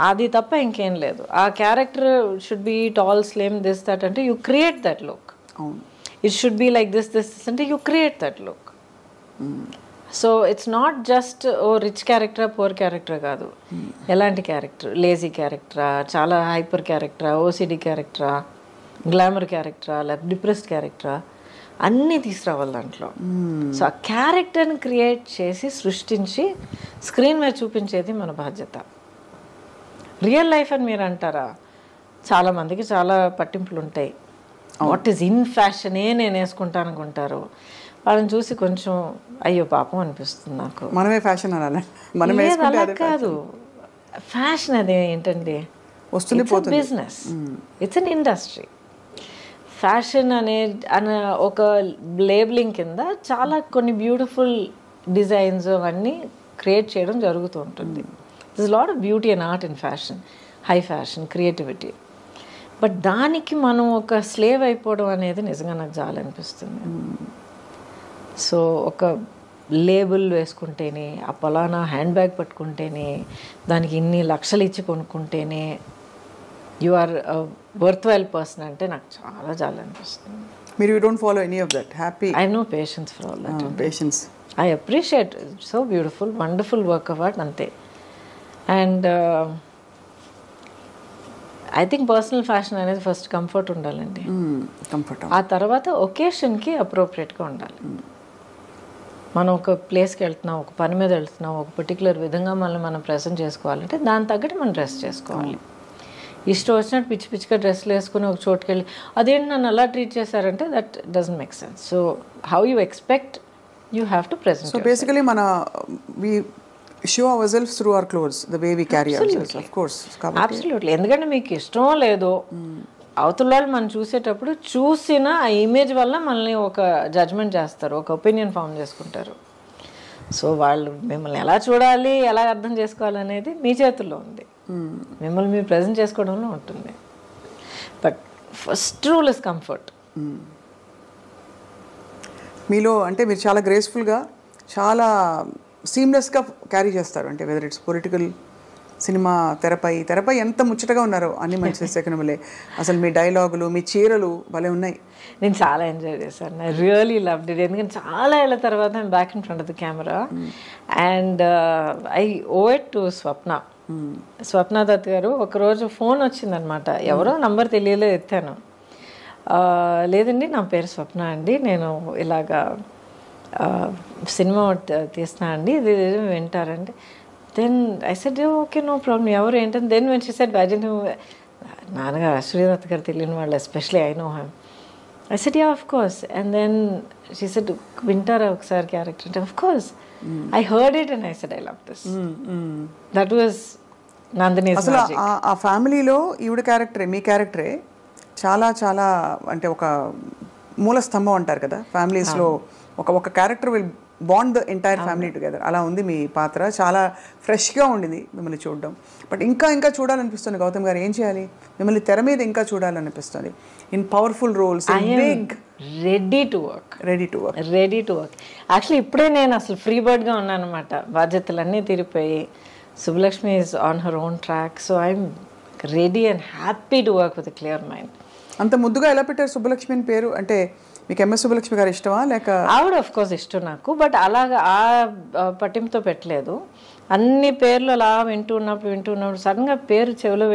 అది తప్ప ఇంకేం లేదు. ఆ character should be tall, slim, this that అంటే you create that look. It should be like this అంటే you create that look. So it's not just ఓ రిచ్ క్యారెక్టరా పూర్ క్యారెక్టరా కాదు. ఎలాంటి క్యారెక్టర్, లేజీ క్యారెక్టరా, చాలా హైపర్ క్యారెక్టరా, ఓసిడి క్యారెక్టరా, గ్లామర్ క్యారెక్టరా, లేకపోతే డిప్రెస్డ్ క్యారెక్టరా, అన్నీ తీసుకురావాలి దాంట్లో. సో ఆ క్యారెక్టర్ని క్రియేట్ చేసి సృష్టించి స్క్రీన్ మీద చూపించేది మన బాధ్యత. రియల్ లైఫ్ అని మీరు అంటారా, చాలామందికి చాలా పట్టింపులు ఉంటాయి. వాట్ ఈజ్ ఇన్ ఫ్యాషనే నేను వేసుకుంటాను అనుకుంటారు. వాళ్ళని చూసి కొంచెం అయ్యో పాపం అనిపిస్తుంది నాకు. మనమే ఫ్యాషన్ అనాలి. అలా కాదు, ఫ్యాషన్ అది ఏంటండి, business, it's an industry. Fashion అనే ఒక లేబులింగ్ కింద చాలా కొన్ని బ్యూటిఫుల్ డిజైన్స్ అవన్నీ క్రియేట్ చేయడం జరుగుతూ ఉంటుంది. This lot of beauty and art in fashion, high fashion, creativity. But దానికి మనం ఒక స్లేవ్ అయిపోవడం అనేది నిజంగా నాకు చాలా అనిపిస్తుంది. సో ఒక లేబుల్ వేసుకుంటేనే, ఆ పలానా హ్యాండ్ బ్యాగ్ పట్టుకుంటేనే, దానికి ఇన్ని లక్షలు ఇచ్చి కొనుక్కుంటేనే you are worth while person అంటే నాకు చాలా చాలా అనిపిస్తుంది. మీరు you don't follow any of that? Happy, I no patience for all that. Patience, I appreciate, so beautiful, wonderful work of art, అంతే. And I think personal fashion అనేది first comfort ఉండాలండి. Comfort. ఆ తర్వాత ఒకేషన్కి అప్రోప్రియేట్గా ఉండాలి. మనం ఒక ప్లేస్కి వెళ్తున్నాం, ఒక పని మీద వెళ్తున్నాం, ఒక పర్టికులర్ విధంగా మనం ప్రెజెంట్ చేసుకోవాలంటే దాని తగ్గట్టు మనం డ్రెస్ చేసుకోవాలి. ఇష్టం వచ్చినట్టు పిచ్చి పిచ్చిగా డ్రెస్లు వేసుకుని ఒక చోటుకి వెళ్ళి అదేంటి నన్ను అలా ట్రీట్ చేశారంటే that doesn't make sense. So how you expect you have to present. So basically we show ourselves through our clothes, the way we carry ourselves, of course. Absolutely. ఎందుకంటే మీకు ఇష్టమో లేదో అవతల వాళ్ళు మనం చూసేటప్పుడు చూసిన ఆ ఇమేజ్ వల్ల మనల్ని ఒక జడ్జ్మెంట్ చేస్తారు, ఒక ఒపీనియన్ ఫామ్ చేసుకుంటారు. సో వాళ్ళు మిమ్మల్ని ఎలా చూడాలి, ఎలా అర్థం చేసుకోవాలనేది మీ చేతుల్లో ఉంది, మిమ్మల్ని మీరు ప్రజెంట్ చేసుకోవడంలో ఉంటుంది. But first rule is comfort. మీలో అంటే మీరు చాలా గ్రేస్ఫుల్గా, చాలా సీమ్లెస్గా క్యారీ చేస్తారు. అంటే వెదర్ ఇట్స్ పొలిటికల్, సినిమా, తెరపై ఎంత ముచ్చటగా ఉన్నారో అన్ని మంచి సెకండ్లే. అసలు మీ డైలాగులు, మీ చీరలు భలే ఉన్నాయి. నేను చాలా ఎంజాయ్ చేశాను. I really loved it. ఎందుకంటే చాలా ఏళ్ళ తర్వాత I'm back in front of the camera and I owe it to Swapna Dutt garu. ఒకరోజు ఫోన్ వచ్చిందనమాట, ఎవరో నంబర్ తెలియలేదు, ఎత్తాను. లేదండి నా పేరు స్వప్న అండి, నేను ఇలాగా సినిమా తీస్తున్నా అండి, ఇది వింటారండి. Then I said okay no problem, ఎవరు ఏంటంటే దెన్ వెన్ షీ సెడ్ నాన్నగారు అశ్వదత్ గారు తెలియని వాళ్ళు, especially I know him. I said, yeah, of course. And then she said, Vintara ఒకసారి క్యారెక్టర్ అంటే, of course. I heard it and I said, I love this. That was Nandini's అసలు magic. ఆ ఫ్యామిలీలో ఈవిడ క్యారెక్టరే, మీ క్యారెక్టరే చాలా చాలా అంటే ఒక మూల స్తంభం అంటారు కదా ఫ్యామిలీస్లో. ఒక character will bond the entire family together. అలా ఉంది మీ పాత్ర. చాలా ఫ్రెష్గా ఉండింది మిమ్మల్ని చూడడం. బట్ ఇంకా చూడాలనిపిస్తుంది గౌతమ్ గారు. ఏం చేయాలి, మిమ్మల్ని తెర మీద ఇంకా చూడాలనిపిస్తుంది in powerful roles. Ready to work. Actually ఇప్పుడే నేను అసలు ఫ్రీ బర్డ్గా ఉన్నాను అనమాట. బాధ్యతలన్నీ తీరిపోయి Subbalakshmi is on her own track. So I'm ready and happy to work with clear mind. అంత ముద్దుగా ఎలా పెట్టారు సుబ్బలక్ష్మి అని పేరు? అంటే మీకు ఎంఎస్ సుబ్బలక్ష్మి గారు ఇష్టమా లేక? ఆవిడ ఆఫ్ కోర్స్ ఇష్టం నాకు, బట్ అలాగా ఆ పట్టింపుతో పెట్టలేదు. అన్ని పేర్లు అలా వింటూ ఉన్నప్పుడు సడన్గా పేరు చెవిలో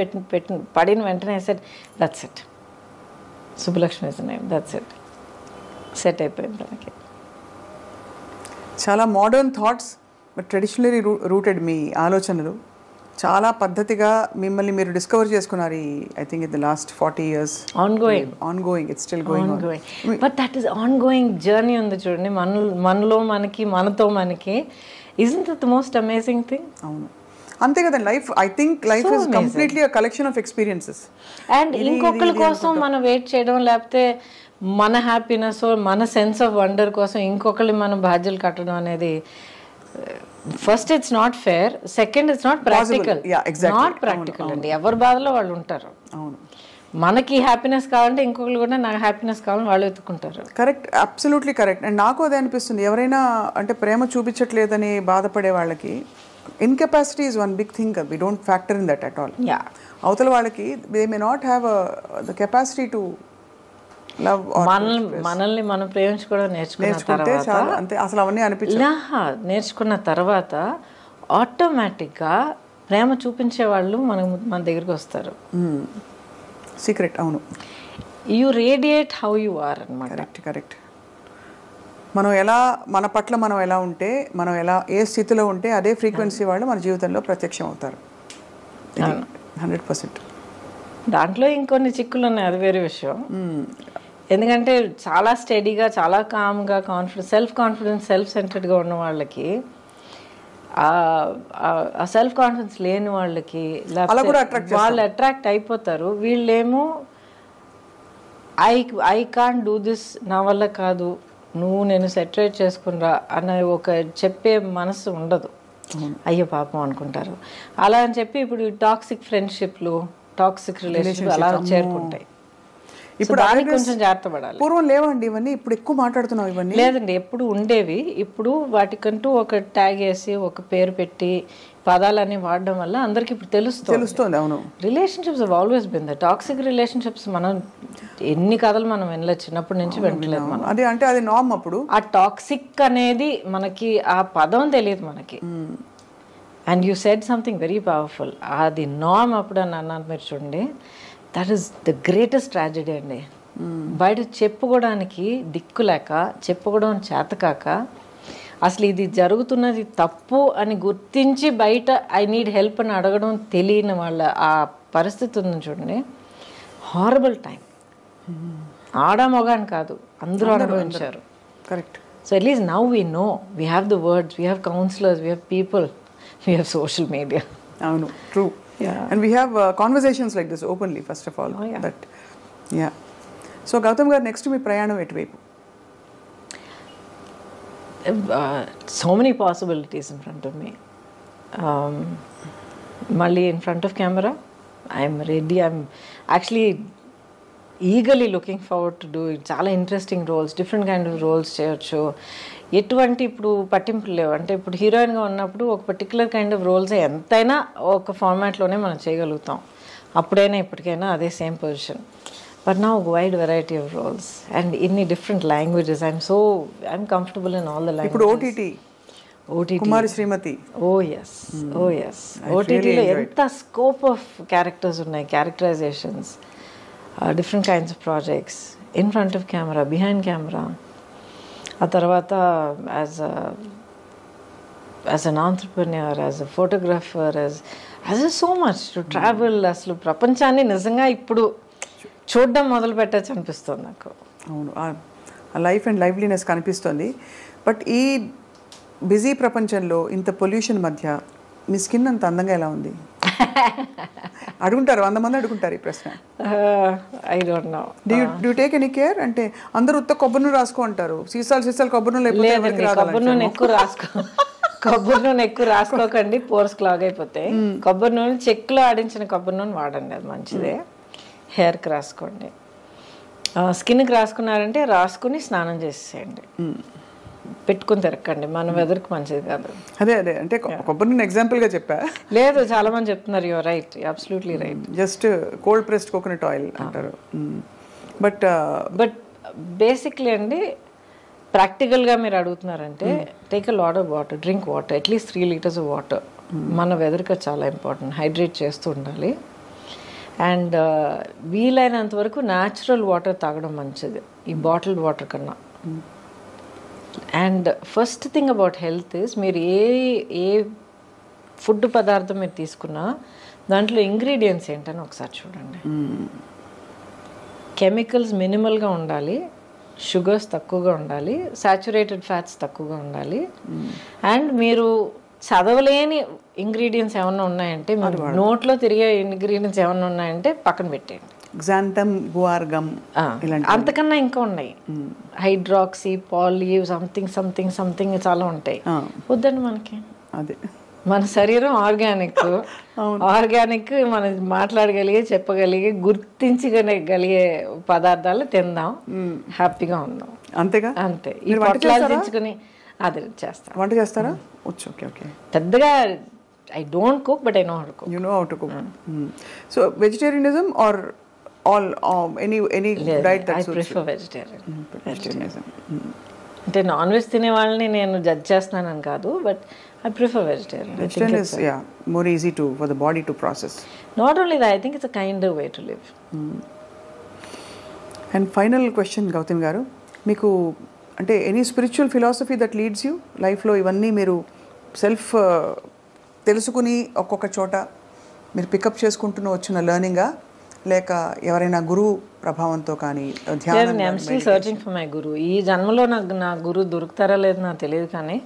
పడిన వెంటనే set that's it, Subbalakshmi is name, that's it, set అయిపోయింది మనకి. చాలా modern thoughts but traditionally rooted మీ ఆలోచనలు. చాలా పద్ధతిగా మిమ్మల్ని మీరు డిస్కవర్ చేసుకున్నారు I think in the last 40 years. Ongoing it's still going on. But that is ongoing journey ఉంది చూడండి, మనలో మనకి, మనతో మనకి. isn't that the most amazing thing? అవును, అంతే కదండి. I think life is completely a collection of experiences. And ఇంకొకరి కోసం మనం వెయిట్ చేయడం, లేకపోతే మన హ్యాపీనెస్, మన సెన్స్ ఆఫ్ వండర్ కోసం ఇంకొకరి మనం బాధ్యతలు కట్టడం అనేది first it's not fair, second it's not practical. Not practical అండి. ఎవరి బాధలో వాళ్ళు ఉంటారు. అవును, మనకి హ్యాపీనెస్ కావాలంటే ఇంకొకరు కూడా నాకు హ్యాపీనెస్ కావాలని వాళ్ళు వెతుక్కుంటారు. Correct, absolutely correct. అండ్ నాకు అదే అనిపిస్తుంది, ఎవరైనా అంటే ప్రేమ చూపించట్లేదని బాధపడే వాళ్ళకి incapacity is one big thing. We don't factor in that at all. అవతల వాళ్ళకి they may not have the capacity to love. మనల్ని మనం ప్రేమించుకోవడం నేర్చుకున్న తర్వాత ఆటోమేటిక్గా ప్రేమ చూపించే వాళ్ళు మన దగ్గరికి వస్తారు. సీక్రెట్. అవును, you radiate how you are అన్నమాట. కరెక్ట్. మనం ఎలా, మన పట్ల మనం ఎలా ఉంటే, మనం ఎలా ఏ స్థితిలో ఉంటే అదే ఫ్రీక్వెన్సీ వాళ్ళు మన జీవితంలో ప్రత్యక్షం అవుతారు. 100%. దాంట్లో ఇంకొన్ని చిక్కులు ఉన్నాయి, అది వేరే విషయం. ఎందుకంటే చాలా స్టడీగా, చాలా కామ్గా, సెల్ఫ్ కాన్ఫిడెన్స్, సెల్ఫ్ సెంటర్డ్గా ఉన్న వాళ్ళకి, ఆ సెల్ఫ్ కాన్ఫిడెన్స్ లేని వాళ్ళకి వాళ్ళు అట్రాక్ట్ అయిపోతారు. వీళ్ళేమో ఐ కాంట్ డూ దిస్, నా వల్ల కాదు, నేను సెటరేట్ చేసుకున్నా అన్న ఒక చెప్పే మనసు ఉండదు. అయ్యో పాపం అనుకుంటారు. అలా అని చెప్పి ఇప్పుడు టాక్సిక్ ఫ్రెండ్షిప్లు, టాక్సిక్ రిలేషన్షిప్ అలా చేరుకుంటాయి. ఇప్పుడు కొంచెం జాగ్రత్త పడాలి. పూర్వం లేవండి ఇవన్నీ, ఇప్పుడు ఎక్కువ మాట్లాడుతున్నాం ఇవన్నీ. లేదండి, ఎప్పుడు ఉండేవి. ఇప్పుడు వాటికంటూ ఒక ట్యాగ్ వేసి ఒక పేరు పెట్టి పదాలన్నీ వాడడం వల్ల అందరికి ఇప్పుడు తెలుస్తుంది. అవును, relationships have always been the toxic relationships. మనం ఎన్ని కథలు మనం వినలేదు, చిన్నప్పటి నుంచి వింటలేదు మనం. అది అంటే అది నార్మ్. అప్పుడు ఆ టాక్సిక్ అనేది మనకి ఆ పదం తెలియదు మనకి. And you said something very powerful. అది నార్మ్ అప్పుడు అని అన్నారు మీరు చూడండి. That is the greatest tragedy అండి. బయట చెప్పుకోవడానికి దిక్కులేక, చెప్పుకోవడం చేతకాక, అసలు ఇది జరుగుతున్నది తప్పు అని గుర్తించి బయట ఐ నీడ్ హెల్ప్ అని అడగడం తెలియని వాళ్ళ ఆ పరిస్థితి ఉంది చూడండి. Horrible time. ఆడ మొగాని కాదు, అందరూ అనుభవించారు. Correct. So at least now we know, we have the words, we have counsellors, we have people, we have social media. అవును, true. And we have conversations like this openly first of all. That yeah. So Gautam garu, next మీ ప్రయాణం ఎటువైపు? So many possibilities in front of me. Malli in front of camera, I am ready. I'm actually eagerly looking forward to doing చాలా interesting roles, different kind of roles చేయొచ్చు. ఎటువంటి ఇప్పుడు పట్టింపులు లేవు. అంటే ఇప్పుడు హీరోయిన్గా ఉన్నప్పుడు ఒక పర్టికులర్ కైండ్ ఆఫ్ రోల్స్ ఎంతైనా ఒక ఫార్మాట్లోనే మనం చేయగలుగుతాం. అప్పుడైనా ఇప్పటికైనా అదే same position. But now a wide variety of roles and in different languages. I'm comfortable in all the languages. ఇప్పుడు OTT కుమారి శ్రీమతి. Oh yes. OTT లో ఎంత స్కోప్ ఆఫ్ క్యారెక్టర్స్ ఉన్నాయి, characterisations, different kinds of projects, in front of camera, behind camera. ఆ తర్వాత as an entrepreneur, as a photographer, as so much to travel. అసలు ప్రపంచాన్ని నిజంగా ఇప్పుడు చూడడం మొదలు పెట్టచ్చు అనిపిస్తుంది నాకు. అవును, ఆ లైఫ్ అండ్ లైవ్లీనెస్ కనిపిస్తుంది. బట్ ఈ బిజీ ప్రపంచంలో ఇంత పొల్యూషన్ మధ్య మీ స్కిన్ అంత అందంగా ఎలా ఉంది? అడుగుంటారు, 100 మంది అడుగుంటారు ఈ ప్రశ్న. I don't know. Do take any care? అంటే అందరూ ఉత్త కొబ్బరి నూనె రాసుకో అంటారు, సీసాలు కొబ్బరి నూనె. కొబ్బరి నూనె ఎక్కువ రాసుకోకండి, పోర్స్ క్లాగ్ అయిపోతాయి. కొబ్బరి నూనె చెక్కులో ఆడించిన కొబ్బరి నూనె వాడండి, అది మంచిదే. హెయిర్కి రాసుకోండి. స్కిన్కి రాసుకున్నారంటే రాసుకుని స్నానం చేసేయండి, పెట్టుకుని తిరగండి. మన వెదర్కి మంచిది కాదు. అదే అంటే కొబ్బరి నూనె ఎగ్జాంపుల్గా చెప్పా. లేదు, చాలా మంది చెప్తున్నారు. Your right, absolutely right. Just cold pressed coconut oil అంటారు. బట్ బేసిక్లీ అండి, ప్రాక్టికల్గా మీరు అడుగుతున్నారంటే take a lot of water, drink water, at least 3 liters of water. మన వెదర్కి చాలా ఇంపార్టెంట్. హైడ్రేట్ చేస్తూ ఉండాలి. అండ్ వీలైనంత వరకు న్యాచురల్ వాటర్ తాగడం మంచిది ఈ బాటిల్డ్ వాటర్ కన్నా. And first thing about health is, మీరు ఏ ఫుడ్ పదార్థం మీరు తీసుకున్నా దాంట్లో ఇంగ్రీడియంట్స్ ఏంటని ఒకసారి చూడండి. కెమికల్స్ మినిమల్గా ఉండాలి, షుగర్స్ తక్కువగా ఉండాలి, సాచురేటెడ్ ఫ్యాట్స్ తక్కువగా ఉండాలి. అండ్ మీరు చదవలేని ఇంగ్రీడియంట్స్ ఏమన్నా ఉన్నాయంటే, నోట్లో తిరిగే ఇంగ్రీడియంట్స్ ఏమన్నా ఉన్నాయంటే పక్కన పెట్టేయండి. గ్జాంతమ్, గువార్ గమ్, అంతకన్నా ఇంకా ఉన్నాయి. హైడ్రాక్సీ, పాలీ, సంథింగ్ చాలా ఉంటాయి. వద్దండి మనకి. అదే మన శరీరం ఆర్గానిక్. మనం మాట్లాడగలిగే, చెప్పగలిగే, గుర్తించగలిగే పదార్థాలు తిందాం, హ్యాపీగా ఉందాం. అంతేగా? అంతే. ఈ పొట్లాదించుకుని అది చేస్తాను. వంట చేస్తారా? ఓకే. పెద్దగా I don't cook, but I know how to cook. You know how to cook. So vegetarianism or all any diet that suits? I prefer vegetarianism. అంటే నాన్ వెజ్ తినే వాళ్ళని నేను జడ్జ్ చేస్తున్నానని కాదు, but I prefer vegetarian. Vegetarian is more easy for the body to process. Not only that, I think it's a kinder way to live. And final question, Gautam garu, meeku ante any spiritual philosophy that leads you life lo ivanni meeru self telusukuni okkoka chota meer pick up cheskuntunna vachina learning ga leka evaraina guru ప్రభావంతో కానీ ధ్యానం? I am still searching for my guru. ఈ జన్మలో నాకు నా గురు దొరుకుతారా లేదు నాకు తెలియదు, కానీ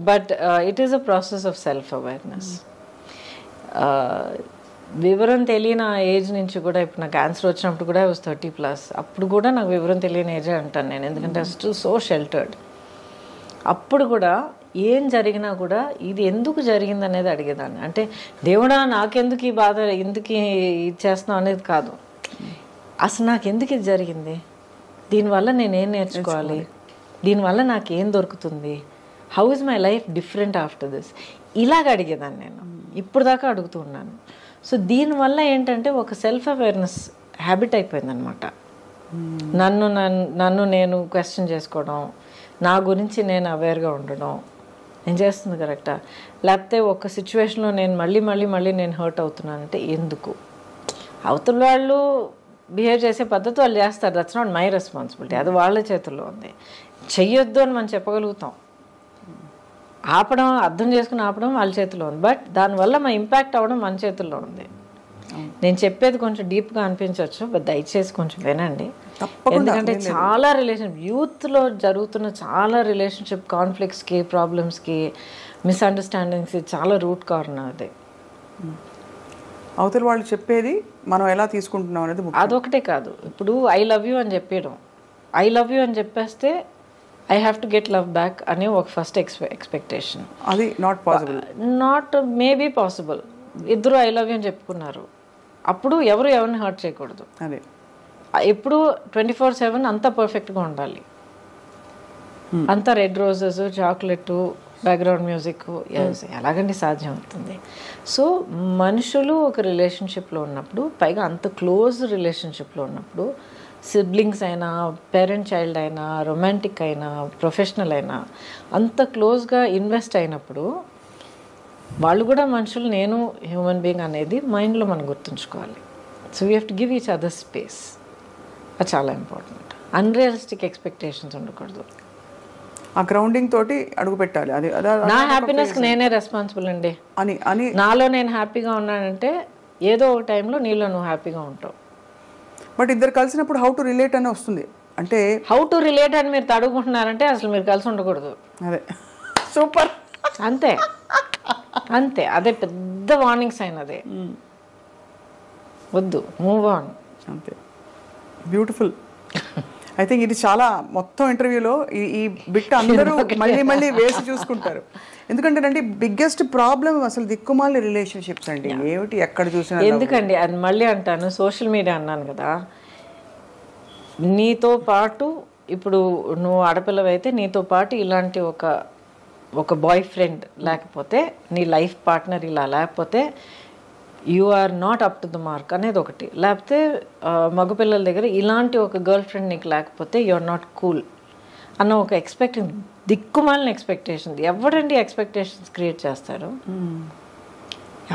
but it is a process of self awareness. వివరం తెలియని ఆ ఏజ్ నుంచి కూడా, ఇప్పుడు నాకు క్యాన్సర్ వచ్చినప్పుడు కూడా వాజ్ 30+. అప్పుడు కూడా నాకు వివరం తెలియని ఏజే అంటాను నేను, ఎందుకంటే స్టిల్ సో షెల్టర్డ్. అప్పుడు కూడా ఏం జరిగినా కూడా ఇది ఎందుకు జరిగింది అనేది అడిగేదాన్ని. అంటే దేవుడా నాకెందుకు ఈ బాధ, ఎందుకు ఇచ్చేస్తున్నావు అనేది కాదు, అసలు నాకు ఎందుకు ఇది జరిగింది, దీనివల్ల నేనేం నేర్చుకోవాలి, దీనివల్ల నాకేం దొరుకుతుంది, how is my life different after this, ఇలాగ అడిగేదాన్ని నేను. ఇప్పుడు దాకా అడుగుతూ ఉన్నాను. సో దీనివల్ల ఏంటంటే ఒక సెల్ఫ్ అవేర్నెస్ హ్యాబిట్ అయిపోయిందనమాట. నన్ను నేను క్వశ్చన్ చేసుకోవడం, నా గురించి నేను అవేర్గా ఉండడం, నేను చేస్తుంది కరెక్టా, లేకపోతే ఒక సిచ్యువేషన్లో నేను మళ్ళీ నేను హర్ట్ అవుతున్నానంటే ఎందుకు, అవతల వాళ్ళు బిహేవ్ చేసే పద్ధతి వాళ్ళు చేస్తారు, దట్స్ నాట్ మై రెస్పాన్సిబిలిటీ, అది వాళ్ళ చేతుల్లో ఉంది. చెయ్యొద్దు అని మనం చెప్పగలుగుతాం, ఆపడం అర్థం చేసుకుని ఆపడం వాళ్ళ చేతిలో ఉంది, బట్ దానివల్ల మా ఇంపాక్ట్ అవ్వడం మన చేతుల్లో ఉంది. నేను చెప్పేది కొంచెం డీప్గా అనిపించవచ్చు, బట్ దయచేసి కొంచెం వినండి. ఎందుకంటే చాలా యూత్లో జరుగుతున్న చాలా రిలేషన్షిప్ కాన్ఫ్లిక్ట్స్కి, ప్రాబ్లమ్స్కి, మిస్అండర్స్టాండింగ్స్కి చాలా రూట్ కారణం అది. అవతల వాళ్ళు చెప్పేది మనం ఎలా తీసుకుంటున్నాం అనేది అదొకటే కాదు. ఇప్పుడు ఐ లవ్ యూ అని చెప్పేయడం, ఐ లవ్ యూ అని చెప్పేస్తే I have to get love back అనే ఒక ఫస్ట్ ఎక్స్పెక్టేషన్. అది not possible. Not maybe possible. ఇద్దరు ఐ లవ్ యూ అని చెప్పుకున్నారు, అప్పుడు ఎవరిని హర్ట్ చేయకూడదు. అదే ఎప్పుడు 24/7 అంతా పర్ఫెక్ట్గా ఉండాలి, అంతా red roses, chocolate, background music, ఎలాగండి సాధ్యం అవుతుంది? సో మనుషులు ఒక రిలేషన్షిప్లో ఉన్నప్పుడు, పైగా అంత క్లోజ్ రిలేషన్షిప్లో ఉన్నప్పుడు, సిబ్లింగ్స్ అయినా, పేరెంట్ చైల్డ్ అయినా, రొమాంటిక్ అయినా, ప్రొఫెషనల్ అయినా, అంత క్లోజ్గా ఇన్వెస్ట్ అయినప్పుడు వాళ్ళు కూడా మనుషులు, నేను హ్యూమన్ బీయింగ్ అనేది మైండ్లో మనం గుర్తుంచుకోవాలి. So we have to give each other space. అది చాలా ఇంపార్టెంట్. అన్రియలిస్టిక్ ఎక్స్పెక్టేషన్స్ ఉండకూడదు. ఆ గ్రౌండింగ్ తోటి అడుగు పెట్టాలి. అది నా హ్యాపీనెస్కి నేనే రెస్పాన్సిబుల్ అండి అని అని నాలో నేను హ్యాపీగా ఉన్నానంటే ఏదో ఒక టైంలో నీలో నువ్వు హ్యాపీగా ఉంటావు. బట్ ఇద్దరు కలిసినప్పుడు హౌ టు రిలేట్ అని వస్తుంది. అంటే హౌ టు రిలేట్ అని మీరు తడుగుకుంటున్నారంటే అసలు మీరు కలిసి ఉండకూడదు. అదే సూపర్. అంతే అంతే, అదే పెద్ద వార్నింగ్ సైన్. అదే వద్దు, మూవ్ ఆన్. అంతే, బ్యూటిఫుల్. ఐ థింక్ ఇది చాలా మొత్తం ఇంటర్వ్యూలో ఈ బిట్ అందరూ మళ్ళీ మళ్ళీ వేసి చూసుకుంటారు. ఎందుకంటే బిగ్గెస్ట్ ప్రాబ్లం అసలు దిక్కుమాలి రిలేషన్షిప్స్ అండి. ఏమిటి ఎక్కడ చూసినా. ఎందుకండి అది మళ్ళీ అంటాను, సోషల్ మీడియా అన్నాను కదా, నీతో పాటు ఇప్పుడు నువ్వు ఆడపిల్లవైతే నీతో పాటు ఇలాంటి ఒక బాయ్ ఫ్రెండ్ లేకపోతే, నీ లైఫ్ పార్ట్నర్ ఇలా లేకపోతే you are not up to the mark అనేది ఒకటి. లేకపోతే మగపిల్లల దగ్గర ఇలాంటి ఒక గర్ల్ ఫ్రెండ్ నీకు లేకపోతే యు ఆర్ నాట్ కూల్ అన్న ఒక దిక్కుమాలిన ఎక్స్పెక్టేషన్. ఎవడండి ఎక్స్పెక్టేషన్స్ క్రియేట్ చేస్తారు?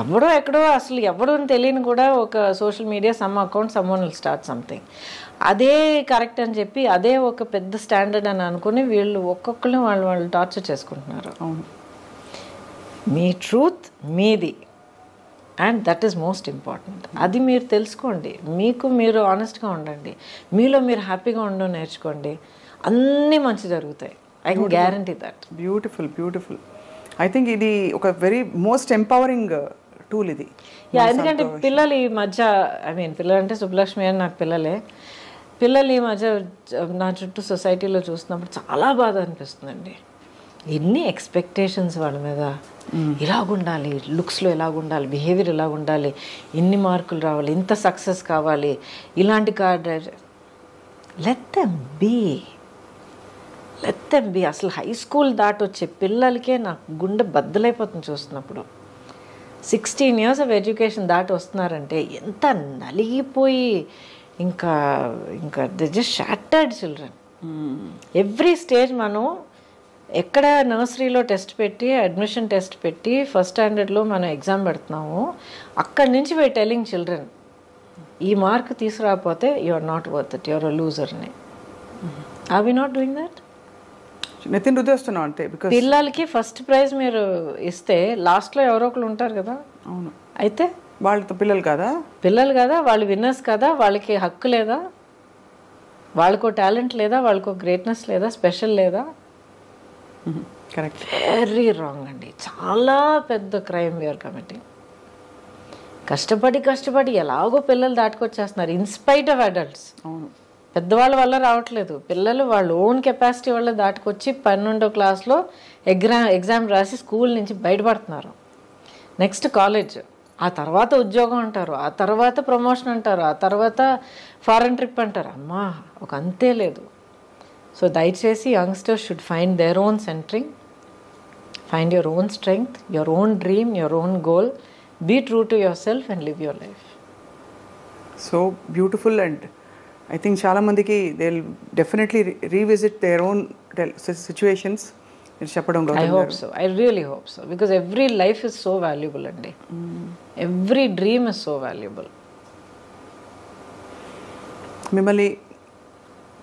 ఎవడో ఎక్కడో, అసలు ఎవడో అని తెలియని కూడా ఒక social media some account someone will start something, అదే కరెక్ట్ అని చెప్పి అదే ఒక పెద్ద స్టాండర్డ్ అని అనుకుని వీళ్ళు ఒక్కొక్కరు వాళ్ళు టార్చర్ చేసుకుంటున్నారు. మీ ట్రూత్ మీది, and that is most important. అది మీరు తెలుసుకోండి, మీకు మీరు ఆనెస్ట్గా ఉండండి, మీలో మీరు హ్యాపీగా ఉండడం నేర్చుకోండి, అన్నీ మంచి జరుగుతాయి. I can guarantee that. Beautiful beautiful. I think ఇది ఒక వెరీ మోస్ట్ ఎంపవరింగ్ టూల్ ఇది. ఎందుకంటే పిల్లలు ఈ మధ్య, పిల్లలు అంటే సుబ్బలక్ష్మి అని నాకు పిల్లలు ఈ మధ్య నా చుట్టూ సొసైటీలో చూస్తున్నప్పుడు చాలా బాధ అనిపిస్తుందండి. ఎన్ని ఎక్స్పెక్టేషన్స్ వాళ్ళ మీద, ఇలాగుండాలి, లుక్స్లో ఎలాగుండాలి, బిహేవియర్ ఎలాగుండాలి, ఇన్ని మార్కులు రావాలి, ఇంత సక్సెస్ కావాలి, ఇలాంటి car drive. Let them be. అసలు హై స్కూల్ దాటొచ్చే పిల్లలకే నాకు గుండె బద్దలైపోతుంది చూస్తున్నప్పుడు. 16 years ఆఫ్ ఎడ్యుకేషన్ దాటి వస్తున్నారంటే ఎంత నలిగిపోయి, ఇంకా they just shattered children. Every stage మనం ఎక్కడ నర్సరీలో టెస్ట్ పెట్టి, అడ్మిషన్ టెస్ట్ పెట్టి, ఫస్ట్ స్టాండర్డ్లో మనం ఎగ్జామ్ పెడుతున్నాము, అక్కడి నుంచి వై టెలింగ్ చిల్డ్రన్ ఈ మార్క్ తీసుకురాకపోతే you are not worth it, you are a loser అని. Are we not doing that? నితిన్ రుద్దేస్తున్నాం అంతే. బికాజ్ పిల్లలకి ఫస్ట్ ప్రైజ్ మీరు ఇస్తే లాస్ట్లో ఎవరో ఒకరు ఉంటారు కదా. అవును, అయితే వాళ్ళతో పిల్లలు కదా, వాళ్ళు విన్నర్స్ కదా, వాళ్ళకి హక్కు లేదా, వాళ్ళకో టాలెంట్ లేదా, వాళ్ళకో గ్రేట్నెస్ లేదా, స్పెషల్ లేదా? కరెక్ట్. వెరీ రాంగ్ అండి, చాలా పెద్ద క్రైమ్ వీఆర్ కమిటింగ్. కష్టపడి ఎలాగో పిల్లలు దాటుకొచ్చేస్తున్నారు ఇన్స్పైట్ ఆఫ్ అడల్ట్స్. అవును, పెద్దవాళ్ళ వల్ల రావట్లేదు, పిల్లలు వాళ్ళ ఓన్ కెపాసిటీ వల్ల దాటుకొచ్చి 12వ క్లాస్లో ఎగ్జామ్ రాసి స్కూల్ నుంచి బయటపడుతున్నారు. నెక్స్ట్ కాలేజ్, ఆ తర్వాత ఉద్యోగం అంటారు, ఆ తర్వాత ప్రమోషన్ అంటారు, ఆ తర్వాత ఫారెన్ ట్రిప్ అంటారు. అమ్మా ఒక అంతే లేదు. సో దయచేసి youngsters should find their own centering, find your own strength, your own dream, your own goal, be true to yourself and live your life. So beautiful. And I think చాలామందికి they will definitely revisit their own situations మీరు చెప్పడం. I hope so, I really hope so, because every life is so valuable అండి, every dream is so valuable. మిమ్మల్ని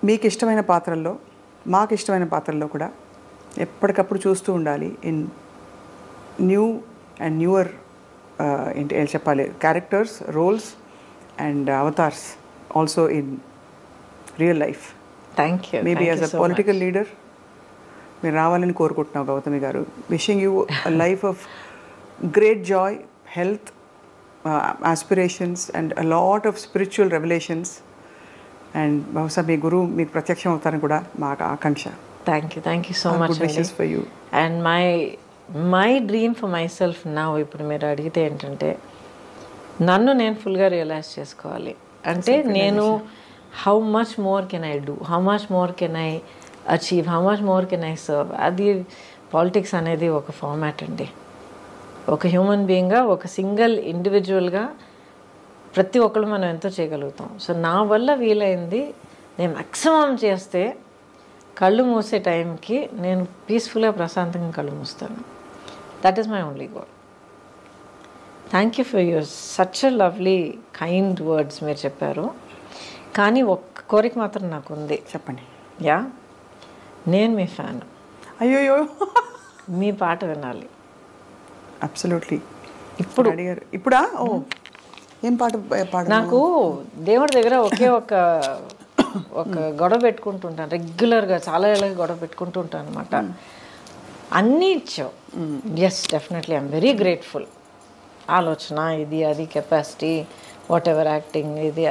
మీకు ఇష్టమైన పాత్రల్లో మాకు ఇష్టమైన పాత్రల్లో కూడా ఎప్పటికప్పుడు చూస్తూ ఉండాలి ఇన్ న్యూ అండ్ న్యూవర్ ఏంటి చెప్పాలి characters roles and avatars also in real life. Thank you. Maybe as a political leader మీరు రావాలని కోరుకుంటున్నావు Gautami garu. Wishing you a life of great joy, health, aspirations and a lot of spiritual revolutions. అండ్ బహుశా మీ గురువు మీకు ప్రత్యక్షం అవుతారని కూడా మా ఆకాంక్ష. Thank you so much. For you. And my dream for myself నా ఇప్పుడు మీరు అడిగితే ఏంటంటే నన్ను నేను ఫుల్గా రియలైజ్ చేసుకోవాలి. అంటే నేను how much more can I do, how much more can I achieve, how much more can I serve. అది పాలిటిక్స్ అనేది ఒక ఫార్మాట్ అండి. ఒక హ్యూమన్ బీయింగ్గా, ఒక సింగిల్ ఇండివిజువల్గా ప్రతి ఒక్కరు మనం ఎంతో చేయగలుగుతాం. సో నా వల్ల వీలైంది నేను మ్యాక్సిమం చేస్తే కళ్ళు మూసే టైంకి నేను పీస్ఫుల్గా ప్రశాంతంగా కళ్ళు మూస్తాను. That is my only goal. Thank you for your such a lovely kind words మీరు చెప్పారు. కానీ ఒక్క కోరిక మాత్రం నాకు ఉంది. చెప్పండి. యా, నేను మీ ఫ్యాన్. అయ్యోయ్యో, మీ పాట వినాలి. అబ్సల్యూట్లీ. ఇప్పుడు అడిగారు. ఇప్పుడా? ఓ, ఏం పాట పాట? నాకు దేవుడి దగ్గర ఒక గొడవ పెట్టుకుంటుంటాను రెగ్యులర్గా, చాలా ఏళ్ళకి గొడవ పెట్టుకుంటూ ఉంటాను అనమాట. అన్నీ ఇచ్చావు. Yes, definitely I'm very grateful. ఆలోచన, ఇది అది, కెపాసిటీ, వాట్ ఎవర్, యాక్టింగ్, ఇది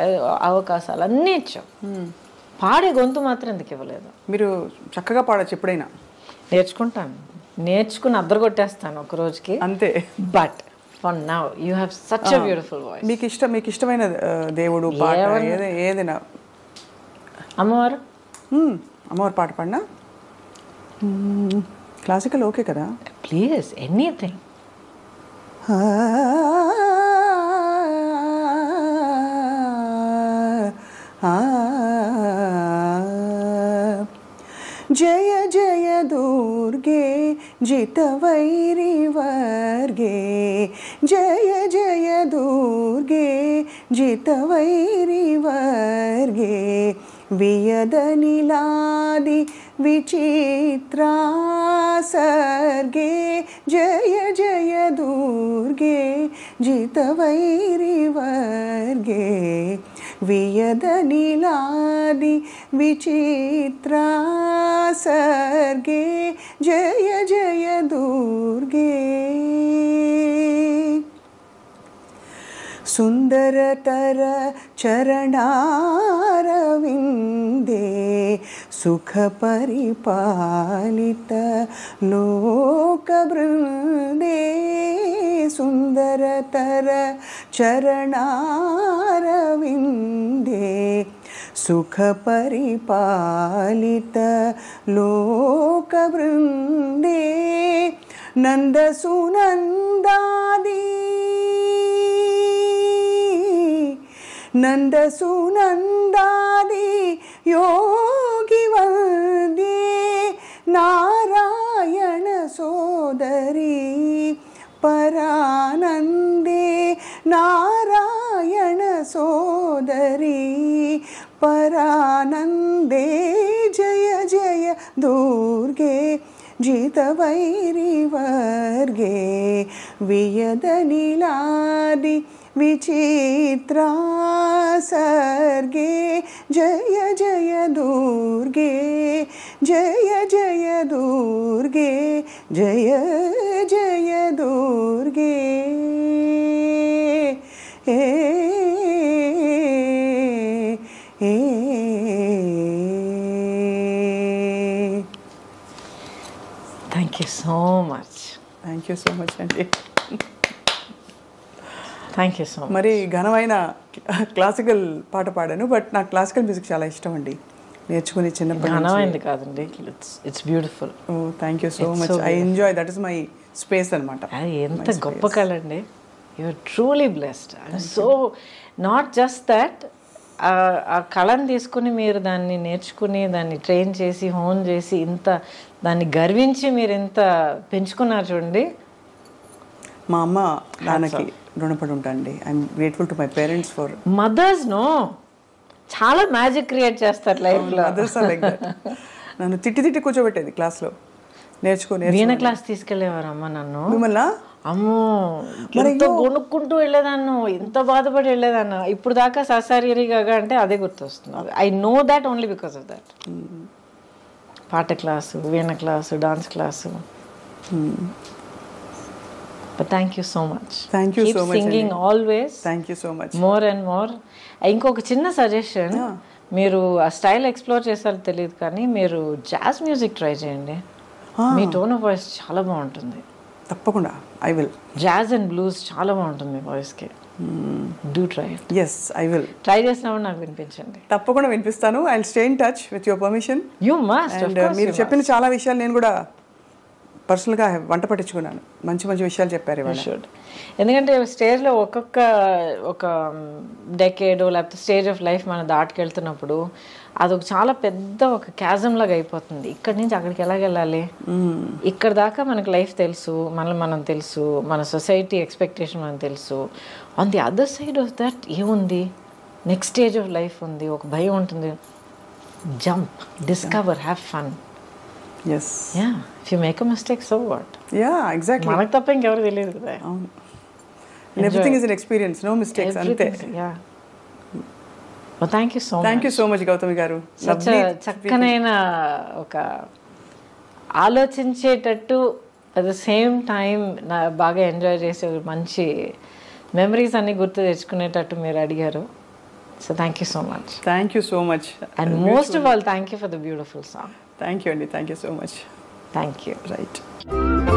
అవకాశాలు అన్నీ ఇచ్చావు. పాడే గొంతు మాత్రం ఎందుకు ఇవ్వలేదు? మీరు చక్కగా పాడచ్చు ఎప్పుడైనా. నేర్చుకుంటాను, నేర్చుకుని అద్దరగొట్టేస్తాను ఒక రోజుకి అంతే. But for now you have such a beautiful voice. మీకు ఇష్టమైన దేవుడు పాట ఏదైనా? అమ్మవారు. అమ్మవారు పాట పాడినా? క్లాసికల్ ఓకే కదా? Please, anything. జయ జయ దుర్గే జితవైరి వర్గే, జయ జయ దుర్గే జితవైరి వర్గే, వియదనిలాది విచిత్రా సర్గే, జయ జయ దుర్గే జితవైరి వర్గే, వియదనిలాది విచిత్రా సర్గే, జయ జయ దుర్గే. సుందరతర చరణారవిందే, సుఖ పరిపాలిత లోక బృందే, సుందరతర చరణారవిందే, సుఖ పరిపాలిత లోక బృందే, నంద సునందాది, నంద సునందాది యోగి వందే, నారాయణ సోదరి పరానందే, నారాయణ సోదరి పరానందే, జయ జయ దుర్గే జితవైరి వర్గే, వియదనిలాది విచిత్రా సర్గే, జయ జయ దుర్గే, జయ జయ దుర్గే, జయ జయ దుర్గే. Thank you so much. Thank you so much అండి. Thank you so much. మరి ఘనమైన క్లాసికల్ పాట పాడాను, బట్ నాకు క్లాసికల్ మ్యూజిక్ చాలా ఇష్టం అండి. నేర్చుకుని చిన్నప్పటి ఘనమైంది కాదండి, it's beautiful. Oh, thank you so much. I enjoy, that is my space అనమాట. అది ఎంత గొప్ప కళ అండి. You are truly blessed. So not just that, ఆ కళను తీసుకుని మీరు దాన్ని నేర్చుకుని దాన్ని ట్రైన్ చేసి హోన్ చేసి ఇంత దాన్ని గర్వించి మీరు ఇంత పెంచుకున్నారు చూడండి. మా అమ్మ నాన్నకి రుణపడి ఉంటానండి. I'm grateful to my parents for mothers. No, చాలా మ్యాజిక్ క్రియేట్ చేస్తారు లైఫ్లో. Mothers are like that. నన్ను తిట్టి కూర్చోబెట్టేది క్లాస్లో, నేర్చుకో వీణ క్లాస్ తీసుకెళ్ళేవారమ్మ నన్ను. మిమ్మల్ని అమ్మో ఎంతో కొనుక్కుంటూ వెళ్ళేదాన్ని, ఎంత బాధపడి వెళ్ళేదాన్ని. ఇప్పుడు దాకా ససారిగా అంటే అదే గుర్తొస్తుంది. I know that only because of that. పాట class, veena class, dance class. But thank you so much. Thank you Keep so much. Singing always. Thank you so much. More and more. ఇంకొక చిన్న సజెషన్, మీరు ఆ style explore చేస్తారో తెలియదు కానీ మీరు jazz music try చేయండి. మీ టోన్ ఆఫ్ వాయిస్ చాలా బాగుంటుంది. తప్పకుండా I will. Jazz and blues చాలా బాగుంటుంది మీ వాయిస్కి. Do try. Yes I will. Try చేసినప్పుడు నాకు వినిపించండి. తప్పకుండా వినిపిస్తాను. I will stay in touch with your permission. You must. మీరు చెప్పిన చాలా విషయాలు నేను కూడా పర్సనల్గా వంట పట్టించుకున్నాను. మంచి మంచి విషయాలు చెప్పారు ఇవాళ. ఎందుకంటే స్టేజ్లో ఒక డెకేడో లేకపోతే స్టేజ్ ఆఫ్ లైఫ్ మనం దాటుకెళ్తున్నప్పుడు అదొక చాలా పెద్ద ఒక క్యాజం లాగా అయిపోతుంది. ఇక్కడి నుంచి అక్కడికి ఎలాగెళ్ళాలి, ఇక్కడ దాకా మనకు లైఫ్ తెలుసు, మనం తెలుసు, మన సొసైటీ ఎక్స్పెక్టేషన్ మనకు తెలుసు. On the other side of that ఏముంది, నెక్స్ట్ స్టేజ్ ఆఫ్ లైఫ్ ఉంది, ఒక భయం ఉంటుంది. Jump, discover, have fun. Yes. Yeah. If you make a mistake, so what? Yeah, exactly. మనకు తప్ప ఇంకెవరు తెలియదు కదా. అవును. Everything is an experience, no mistakes. అంతే. Yeah. Well, thank you so much. Thank you so much, Gautami garu. చక్కనైన ఒక ఆలోచించేటట్టు at the same time బాగా ఎంజాయ్ చేసే మంచి మెమరీస్ అన్ని గుర్తు తెచ్చుకునేటట్టు మీరు అడిగారు. So thank you so much. Thank you so much. And most of all, thank you for the beautiful song. Thank you, Andy. Thank you so much. Thank you. Right.